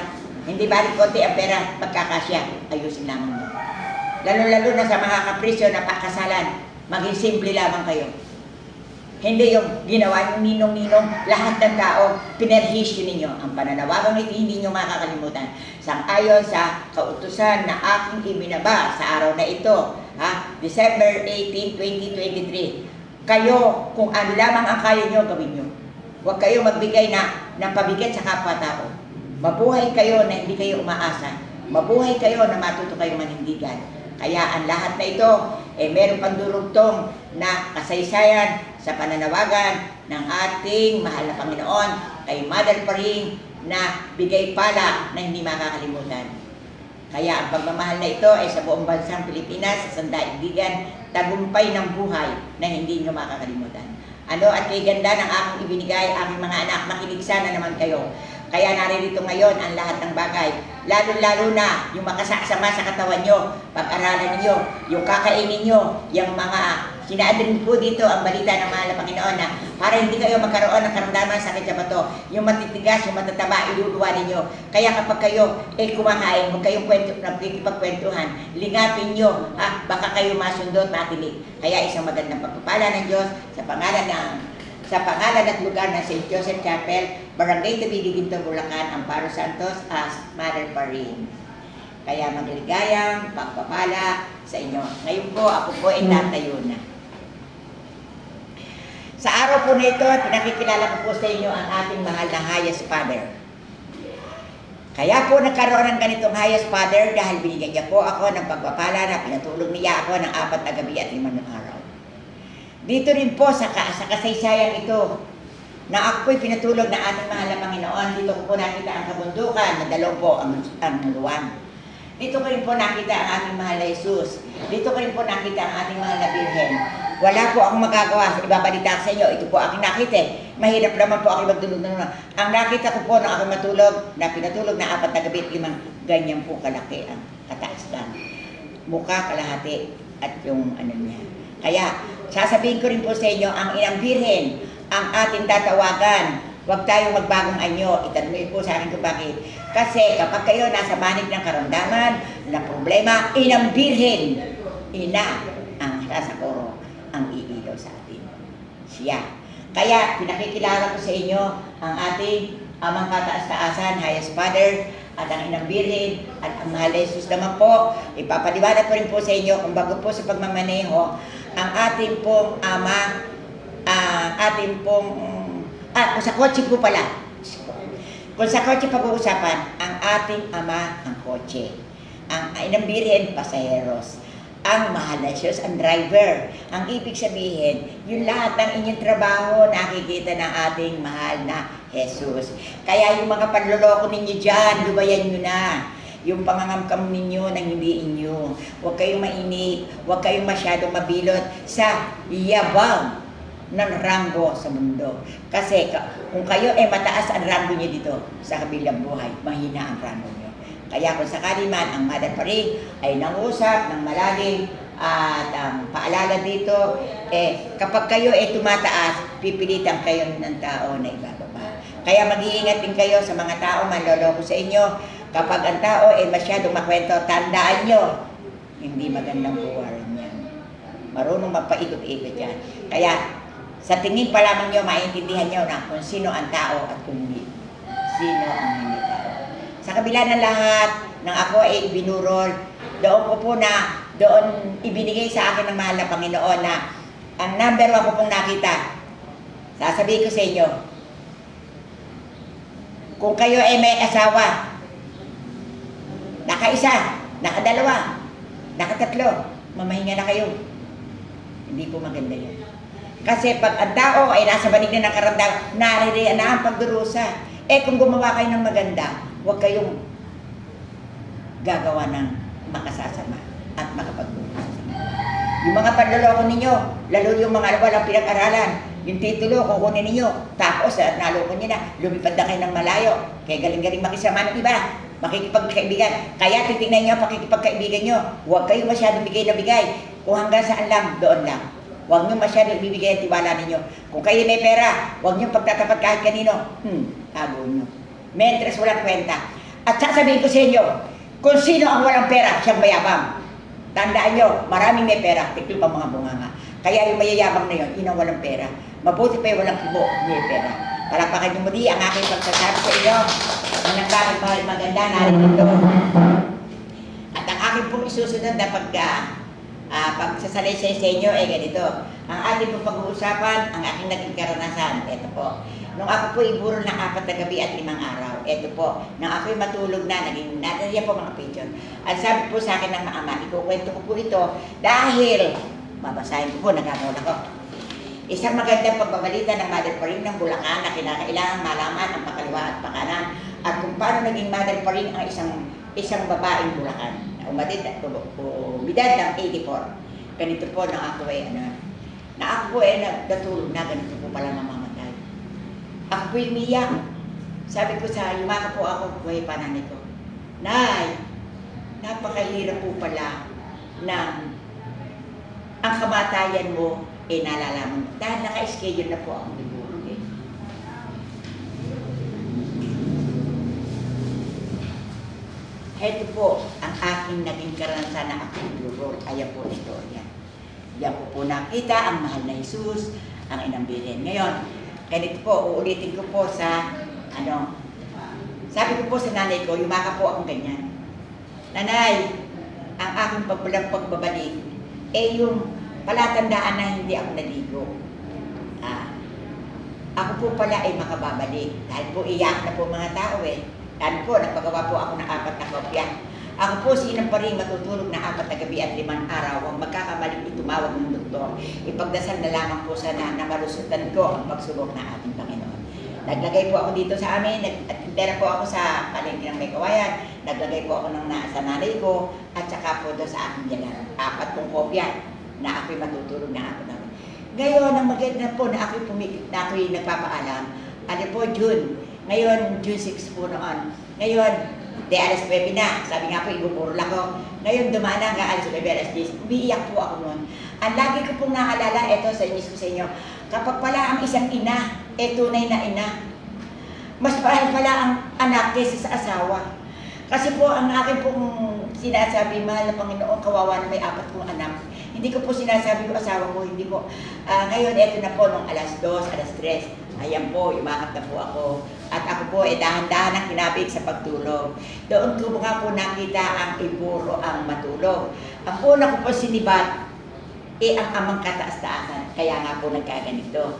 Hindi balik konti ang pera, magkakasya, ayusin lamang mo. Lalo-lalo na sa mga kapresyo na pakasalan, maging simple lamang kayo. Hindi yung ginawa yung ninong-ninong, lahat ng tao, pinerhisyo ninyo. Ang pananawagang ito hindi nyo makakalimutan. Sang-ayon sa kautusan na aking ibinaba sa araw na ito, December 18, 2023. Kayo, kung ano lamang ang kaya nyo, gawin nyo. Huwag kayo magbigay ng pabigat sa kapwa-tao. Mabuhay kayo na hindi kayo umaasa. Mabuhay kayo na matuto kayo manindigan. Kaya ang lahat na ito, meron pang durugtong na kasaysayan sa pananawagan ng ating mahal na Panginoon kay Mother Paring na bigay pala na hindi makakalimutan. Kaya ang pagmamahal na ito ay sa buong bansang Pilipinas, sa sandaigdigan, tagumpay ng buhay na hindi nyo makakalimutan. Ano at kay ganda ng aking ibinigay, aking mga anak, makinig sana naman kayo. Kaya naririto ngayon ang lahat ng bagay. Lalo-lalo na yung makasaksama sa katawan nyo, pag-aralan nyo, yung kakainin nyo, yung mga sinaadrin po dito ang balita ng mahal na Panginoon na para hindi kayo magkaroon ng karamdaman sa sakit sa bato, yung matitigas, yung matataba, iluluwa ninyo. Kaya kapag kayo kumakain, huwag kayong pagkikipagkwentuhan, lingapin nyo, baka kayo masundot, matilig. Kaya isang magandang pagpapala ng Diyos sa pangalan at lugar ng St. Joseph Chapel, Barangay Tabidi, Ginto, Bulacan, Amparo Santos as Mother Paring. Kaya magligayang pagpapala sa inyo. Ngayon po, ako po ay tatayo na. Sa araw po na ito, pinakikilala ko po sa inyo ang ating mahal na highest Father. Kaya po nagkaroon ng ganitong highest Father dahil binigyan niya po ako ng pagpapala na pinatulog niya ako ng 4 na gabi at 5 na araw. Dito rin po sa kasaysayan ito na ako'y pinatulog na ating mahal na Panginoon. Dito ko po nakita ang kabundukan na dalaw po ang luwan. Dito ko rin po nakita ang ating mahal na Jesus. Dito ko rin po nakita ang ating mahal na Birhen. Wala po akong magagawa. Ibabalita ko sa inyo, ito po aking nakita. Mahirap naman po ako magdulog na. Ang nakita ko po na ako matulog, na pinatulog na 4 na gabi at 5, ganyan po kalaki ang kataas lang. Mukha, kalahati at yung ano niya. Kaya, sasabihin ko rin po sa inyo, ang Inang Birhen, ang ating tatawagan. Huwag tayong magbagong anyo. Itanungin po sa akin kung bakit. Kasi kapag kayo nasa manig ng karamdaman, na problema, Inang Birhen, ina ang sasakoro, ang iilaw sa atin. Siya. Kaya, pinakikilala ko sa inyo ang ating amang kataas-taasan, highest Father, at ang Inang Birhen, at ang mahal na Jesus naman po. Ipapaliwanag ko rin po sa inyo kung bago po sa pagmamaneho, ang ating pong ama, kung sa kotse po pala. Kung sa kotse pag-uusapan, ang ating ama ang kotse. Ang Inang Birhen, pasaheros. Ang mahal na Diyos, ang driver. Ang ibig sabihin, yung lahat ng inyong trabaho nakikita ng ating mahal na Jesus. Kaya yung mga panloloko ninyo dyan, lubayan nyo na. Yung pangangamkam ninyo nang hindi inyo. Huwag kayong mainip, huwag kayong masyadong mabilot sa yabang ng ranggo sa mundo. Kasi kung kayo mataas ang ranggo nyo dito sa kabilang buhay, mahina ang ranggo nyo. Kaya kung sakali man ang Mother Paring ay nangusap ng malalim at paalala dito, kapag kayo tumataas, pipilitan kayo ng tao na ibababa. Kaya mag-iingat din kayo sa mga tao manloloko sa inyo. Kapag ang tao masyadong makwento, tandaan nyo, hindi magandang buwaran yan. Marunong magpaikot-ikot yan. Kaya, sa tingin pa lamang nyo, maintindihan nyo na kung sino ang tao at kung sino ang hindi tao. Sa kabila ng lahat, nang ako ay binurol, doon ko po na doon ibinigay sa akin ng mahal na Panginoon na ang number 1 ko pong nakita, sasabihin ko sa inyo, kung kayo ay may asawa, naka-1, naka-2, naka-3, mamahinga na kayo. Hindi po maganda yun. Kasi pag ang tao ay nasa banig na ng karamdaman, naririyan na ang pagdurusa. Kung gumawa kayo ng maganda, huwag kayong gagawa ng makasasama at makapagdurusa. Yung mga panloloko ninyo, lalo yung mga walang pinag-aralan, yung titulo, kukunin ninyo. Tapos, naloko nyo na, lumipad na kayo ng malayo. Kaya galing-galing makisama ng iba, makikipagkaibigan. Kaya titignan nyo, pakikipagkaibigan nyo. Huwag kayo masyadong bigay na bigay. Kung hanggang saan lang, doon lang. Huwag nyo masyadong bibigay ang tiwala ninyo. Kung kayo may pera, huwag nyo pagtatapat kahit kanino. Tago nyo. Mentres walang kwenta. At sasabihin ko sa inyo, kung sino ang walang pera, siyang mayabang. Tandaan nyo, maraming may pera, tikil pa mga bunganga. Kaya yung mayayabang na yun, yun ang walang pera. Mabuti pa yung walang kibo, may pera. Palakpakan nyo muli ang aking pagsasabi sa inyo. Ang nagkakit mahal maganda, narito. At ang aking pong isusunod na pagsasalaysay sa inyo ay ganito. Ang ating pong pag-uusapan, ang aking naging karanasan, ito po. Nung ako po iburol ng 4 na gabi at 5 araw, ito po. Nung ako'y matulog na, naging natin po mga picture. At sabi po sa akin ng mga ama, ikukwento ko po ito dahil, babasahin ko po, nagkakaroon ako. Isang magandang pagbabalita ng Mother Paring ng Bulacan na kinakailangan malaman ang pakaliwa at pakanan at kung paano naging Mother Paring ang isang babaeng Bulacan. Umidad ng 84. Ganito po na ako ay nagdatulog na ganito po pala mamamatay. Ako po umiyak. Sabi ko yumaka po ako, buhay pananay ko. Nay, napakahirap po pala ng ang kamatayan mo nalalaman mo. Dahil naka-schedule na po akong liburo. Ito po ang aking naging karanasan na aking liburo. Ayan po ito. Yan po nakita ang mahal na Jesus, ang inang Birhen. Ngayon, ganito po, uulitin ko po sa sabi ko po sa nanay ko, yumaka po akong ganyan. Nanay, ang aking pagbabalik, yung palatandaan na hindi ako naligo. Ako po pala ay makababalik. Dahil po iyak na po mga tao Dahil po, nagpagawa po ako ng 4 na kopya. Ako po sinang pa rin matutulog na 4 na gabi at 5 araw. Huwag magkakamaling itumawag ng doktor. Ipagdasal na lamang po sana na malusutan ko ang pagsubok ng ating Panginoon. Naglagay po ako dito sa amin, nagtitira po ako sa palengke ng May Kawayan, naglagay po ako sa nanay ko, at saka po doon sa aking yalan. 4 pong kopya na ako'y matutulog na 4 na. Ngayon, ang maganda po na ako'y nagpapaalam, po June. Ngayon, June 6 po noon. Ngayon, alas 9 na. Sabi nga po, ibuburol ako. Ngayon, dumaan na hanggang alas 9, alas 10. Umiiyak po ako noon. Ang lagi ko pong naalala, ito sa inyo, kapag pala ang isang ina, tunay na ina, mas mahal pala ang anak kaysa sa asawa. Kasi po, ang akin pong sinasabi, mahal na Panginoon, kawawa na may 4 kong anak. Hindi ko po sinasabi yung asawa ko, hindi po. Ngayon, eto na po, nung alas 2, alas 3, ayan po, yumakap na po ako. At ako po, dahan-dahan ang kinabig sa pagtulog. Doon ko nga po nakita ang iburo ang matulog. Ang una ko po sinibat, ang amang kataas-taasan. Kaya nga po nagkaganito.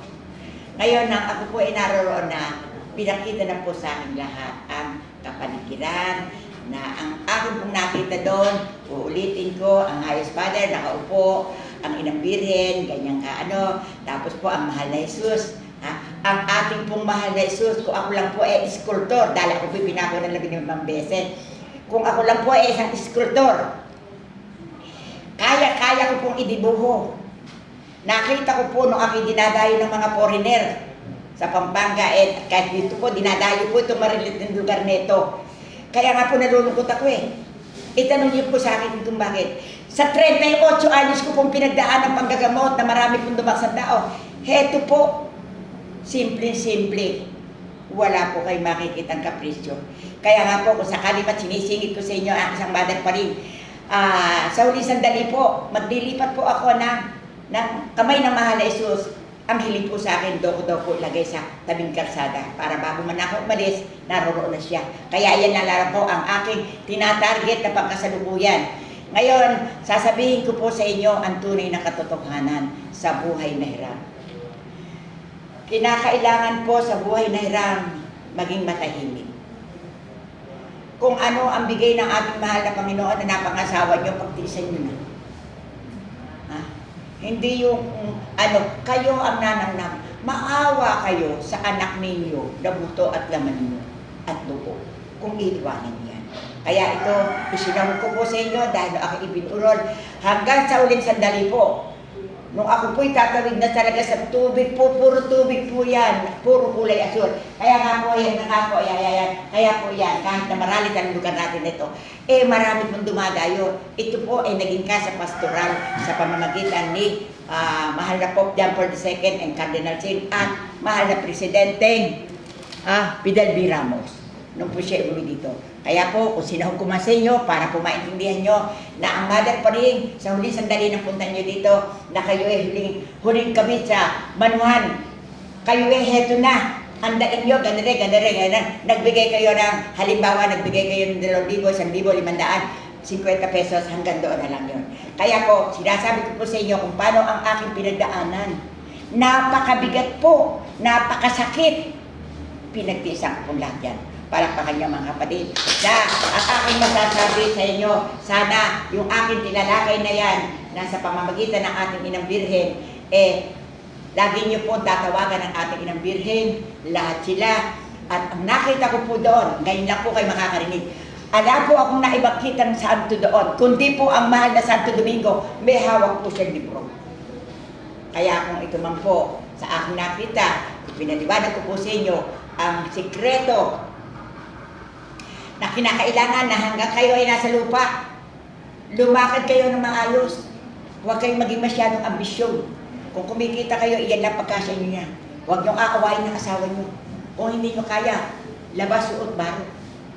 Ngayon, nang ako po naroon na, pinakita na po sa akin lahat ang kapaligiran, na ang aking pong nakita doon, uulitin ko, ang highest father, nakaupo, ang inang Birhen, ganyan tapos po ang mahal na Jesus, ang ating pong mahal na Jesus, kung ako lang po sculptor, dahil ako po pinako ng 15 beses, kung ako lang po isang sculptor, kaya ko pong idibuho. Nakita ko po nung aking dinadayo ng mga foreigner sa Pampanga, kahit dito po, dinadayo po itong marilit ng lugar nito. Kaya nga po nalulungkot ako Itanong niyo po sa akin kung bakit. Sa 38 anos ko pong pinagdaan ng panggagamot na marami pong dumaksang tao. Heto po, simple-simple. Wala po kayo makikitang kapresyo. Kaya nga po, kung sakali pa sinisingit ko sa inyo ang isang Mother Paring, sa huling sandali po, maglilipat po ako ng kamay ng mahal na Jesus. Ang hiling po sa akin, daw po ilagay sa tabing kalsada para bago man ako umalis, naroroon na siya. Kaya yan na lang po ang aking tinatarget na pagkasalubuyan. Ngayon, sasabihin ko po sa inyo ang tunay na katotohanan sa buhay na hiram. Kinakailangan po sa buhay na hiram maging matahimik. Kung ano ang bigay ng ating mahal na Panginoon na napangasawa nyo, pagtiisan nyo na. Ha? Hindi yung, kayo ang nananam. Maawa kayo sa anak ninyo, na buto at laman ninyo, at dugo, kung iiwanan yan. Kaya ito, isinahog ko po sa inyo dahil ako ibinurol hanggang sa uling sandali po. Nung ako po'y tatawid na talaga sa tubig po, puro tubig po yan, puro kulay asul. Kaya nga po yan, kaya po yan, kahit na maralit ang lugar natin ito, marami pong dumadayo. Ito po ay naging kasa pastoral sa pamamagitan ni mahal na Pope John Paul II and Cardinal Sin at mahal na Presidente Fidel V. Ramos. Nung po siya uli dito. Kaya po, kung sinahog ko man sa inyo, para po maintindihan nyo na ang mother pa rin sa huling sandali ng punta nyo dito, na kayo ay huling kabit sa manuhan. Kayo ay heto na. Andain nyo, ganire. Nagbigay kayo ng, halimbawa, nagbigay kayo ng 2,000, 1,500, 50 pesos, hanggang doon na lang yun. Kaya po, sinasabi ko po sa inyo kung paano ang aking pinagdaanan. Napakabigat po, napakasakit. Pinagtiisan ko po lahat yan para pa kanya mga kapatid. At aking masasabi sa inyo, sana yung aking tinalakay na yan, nasa pamamagitan ng ating Inang Birhen, lagi niyo po tatawagan ng ating Inang Birhen, lahat sila. At ang nakita ko po doon, ngayon lang po kayo makakarinig, ala po akong naibakitang santo doon, kundi po ang mahal na Santo Domingo, may hawak po siyang libro. Kaya kung ito man po sa aking nakita, pinaliwanag ko po sa inyo ang sikreto na kinakailangan na hanggang kayo ay nasa lupa, lumakad kayo ng maayos. Huwag kayong maging masyadong ambisyon. Kung kumikita kayo, iyan lang pagkasya nyo niya. Huwag nyo aawain ng asawa nyo. Kung hindi nyo kaya, labas suot baro.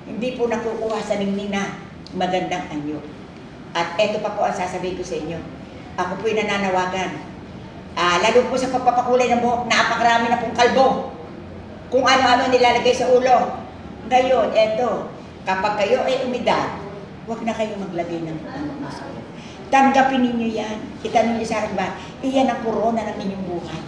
Hindi po nakukuha sa ningning na magandang anyo. At eto pa po ang sasabihin ko sa inyo. Ako po'y nananawagan. Lalo po sa pagpapakulay ng buhok, napakarami na pong kalbo. Kung ano-ano nilalagay sa ulo. Ngayon, eto, kapag kayo ay umidad, huwag na kayo maglagay ng mask. Tanggapin ninyo yan. Itanong niyo sa akin ba, iyan ang korona ng inyong buhay.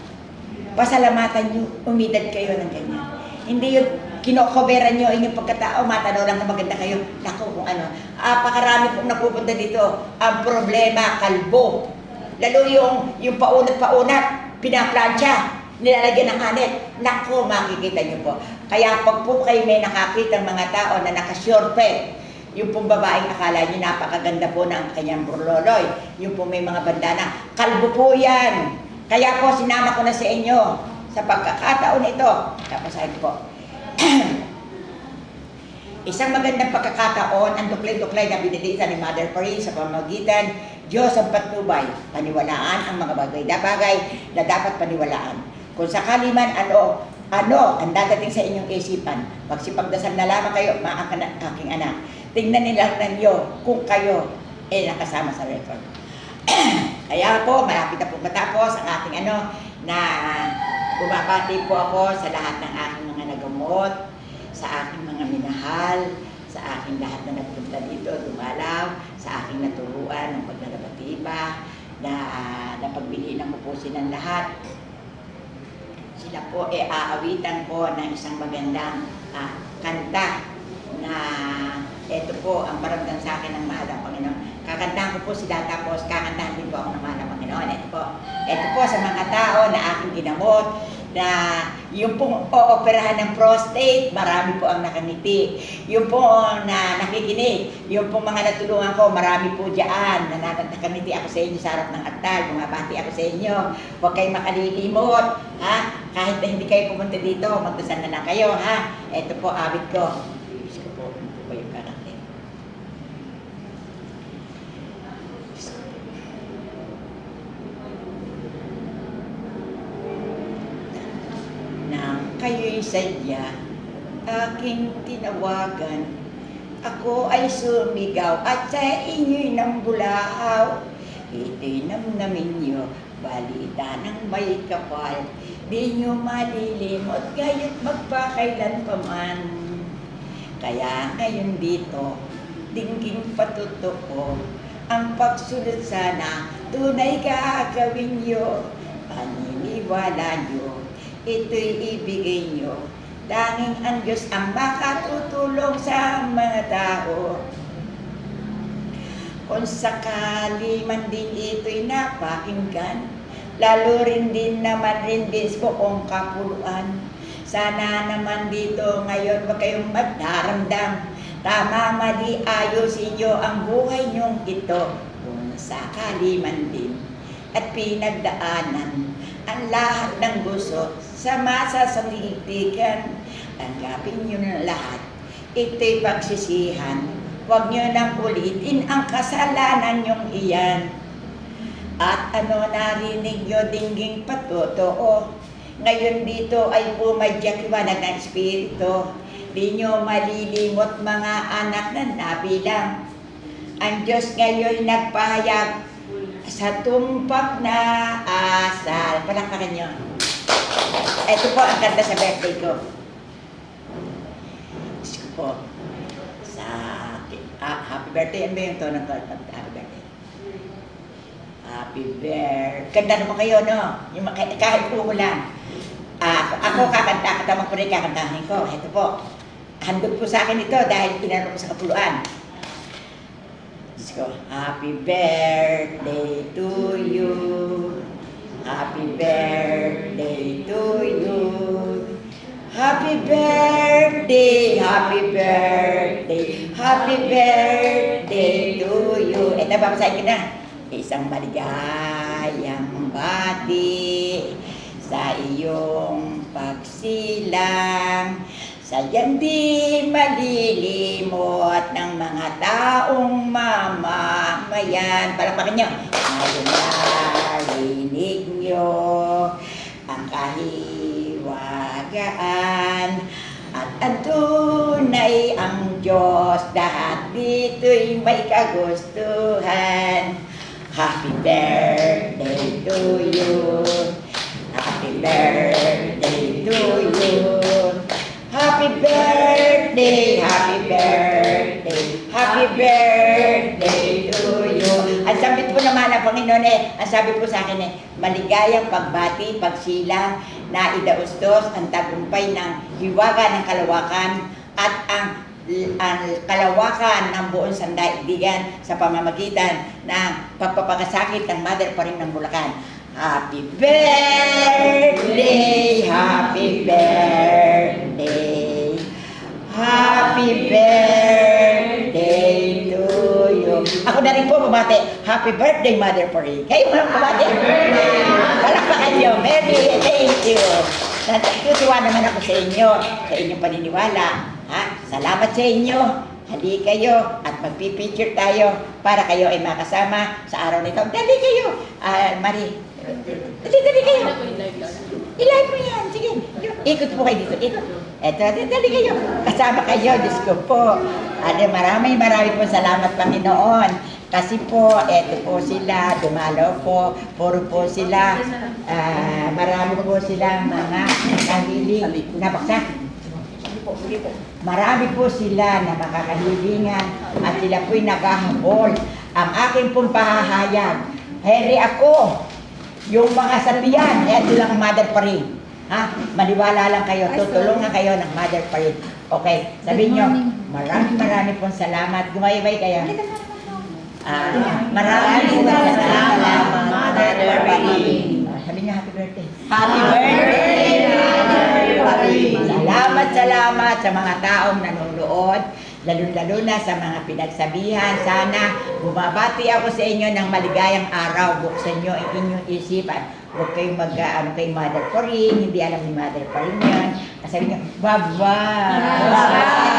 Pasalamatan niyo, umidad kayo ng ganyan. Hindi yung kinokoberan niyo inyong pagkatao, matanaw lang na maganda kayo. Naku, kung ano. Pakarami pong napupunta dito. Ang problema, kalbo. Lalo yung paunat-paunat, pinaplansya, nilalagyan ng anit. Naku, makikita niyo po. Kaya pag po kayo may nakakita ng mga tao na naka-shortpet, yung pong babaeng akala niyo napakaganda po ng kanyang burloloy, yung pong may mga bandana, kalbo po yan. Kaya po sinama ko na sa inyo sa pagkakataon ito. Tapos ay po. Isang magandang pagkakataon ang tuklay-tuklay na binilitan ni Mother Paris sa pamamagitan Diyos ang patnubay, paniwalaan ang mga bagay na dapat paniwalaan. Kung sakali man ano ang dadating sa inyong isipan, magsipagdasal na lamang kayo, mga aking anak. Tingnan nila ninyo kung kayo nakasama sa record. Kaya po, malapit na po matapos ang aking na bumabati po ako sa lahat ng aking mga nagamot, sa aking mga minahal, sa aking lahat na nagpunta dito, dumalaw, sa aking naturuan ng paglalabatiba, na napagbilinan ko po silang lahat. Sila po aawitan ko ng isang magandang kanta na ito po ang paramdam sa akin ng mahal ng Panginoon. Kakantahan ko po sila tapos kakantahan din po ako ng mahal ng Panginoon. Ito po sa mga tao na aking ginamot, na yung pong ooperahan ng prostate, marami po ang nakangiti. Yung po na nakikinig, yung pong mga natulungan ko, marami po dyan na nakangiti ako sa inyo sa harap ng altar, bumabati ako sa inyo. Huwag kayong makalilimot, ha? Kahit na hindi kayo pumunta dito, magdasal na lang kayo, ha? Ito po, awit ko. Diyos ko po, ito po yung karating. Kayo'y sadya, aking tinawagan. Ako ay sumigaw at sa inyo'y nambulahaw. Ito'y namnamin niyo, balita ng may kapal. Di nyo malilimot, gayo't magpakailan pa man. Kaya ngayon dito, dingging patutuko, ang pagsunod sana, tunay gagawin nyo, paniniwala nyo, ito'y ibigay nyo. Tanging ang Diyos ang makatutulong sa mga tao. Kung sakali man din ito'y napakinggan, lalo rin din naman rin din sa buong kapuluan. Sana naman dito ngayon wag kayong magdaramdam. Tama, mali, ayusin nyo ang buhay nyong ito. Kung sakali man din at pinagdaanan ang lahat ng gusto sa masasangligan, tanggapin nyo na lahat. Ito'y pagsisihan. Huwag nyo nang ulitin ang kasalanan nyong iyan. At narinig nyo dingging patotoo. Ngayon dito ay pumadyak liwanag ng Espiritu. Di nyo malilimot mga anak na nabilang. Ang Diyos ngayon nagpahayag sa tumpak na asal. Palakpakan nyo. Ito po ang kanta sa birthday ko. Diyos ko po. Happy birthday. Ano ba yung tono ko? Happy birthday. Happy birthday. Kanta naman kayo, no? Yung, kahit po lang. Ako kakanta, katamang ko rin kakantahin ko. Ito po. Handog po sa akin ito dahil pinano ko sa kapuluan. Diyos ko. Happy birthday to you. Happy birthday to you. Happy birthday, happy birthday, happy birthday to you. Ito, babasahin ko na. Isang maligayang bati sa iyong pagsilang. Sadyang di malilimot ng mga taong mamamayan. Palakpakan nyo. Ngayon narinig nyo ang kahiwagaan at ang tunay ang Diyos. Lahat dito'y may kagustuhan. Happy birthday to you. Happy birthday to you. Happy birthday, happy birthday, happy birthday to you. Ang sabi po naman ng Panginoon ang sabi po sa akin maligayang pagbati, pagsilang, na idaustos ang tagumpay ng hiwaga ng kalawakan at ang kalawakan ng buong sandaigdigan sa pamamagitan ng pagpapakasakit ng mother pa rin ng Bulacan. Happy birthday, happy birthday, happy birthday to you. Ako na rin po bumati. Happy birthday, Mother Pori. Kayo mo lang bumati. Palakpakan nyo. Mary, thank you. Natutuwa naman ako sa inyo, sa inyong paniniwala. Salamat sa inyo. Hali kayo at magpipicture tayo para kayo ay makasama sa araw nito. Dali kayo. Marie. Dali kayo. I-live mo yan. Sige. Ikot po kayo dito. Eto, dali kayo. Kasama kayo. Diyos ko po. Maraming po salamat, Panginoon. Kasi po, eto po sila. Dumalaw po. Puro po sila. Marami po silang mga kahiling. Nabaksak. Marami po sila na makakahilingan at sila po'y naghahabol. Ang aking pong pahahayag, Henry ako, yung mga sabihan, eto lang mother pa rin. Maniwala lang kayo, tutulungan kayo ng mother pa rin. Okay, sabihin nyo, marami pong salamat. Gumaybay kayo. Maraming salamat, mother pa rin. Sabihin nyo, happy birthday. Happy birthday! Salamat sa mga taong nanonood, lalo na sa mga pinagsabihan. Sana bumabati ako sa inyo ng maligayang araw. Buksan nyo ang inyong isipan. Huwag kayong kay Mother Corinne, hindi alam ni Mother Corinne yan. Sabi nyo, bye-bye!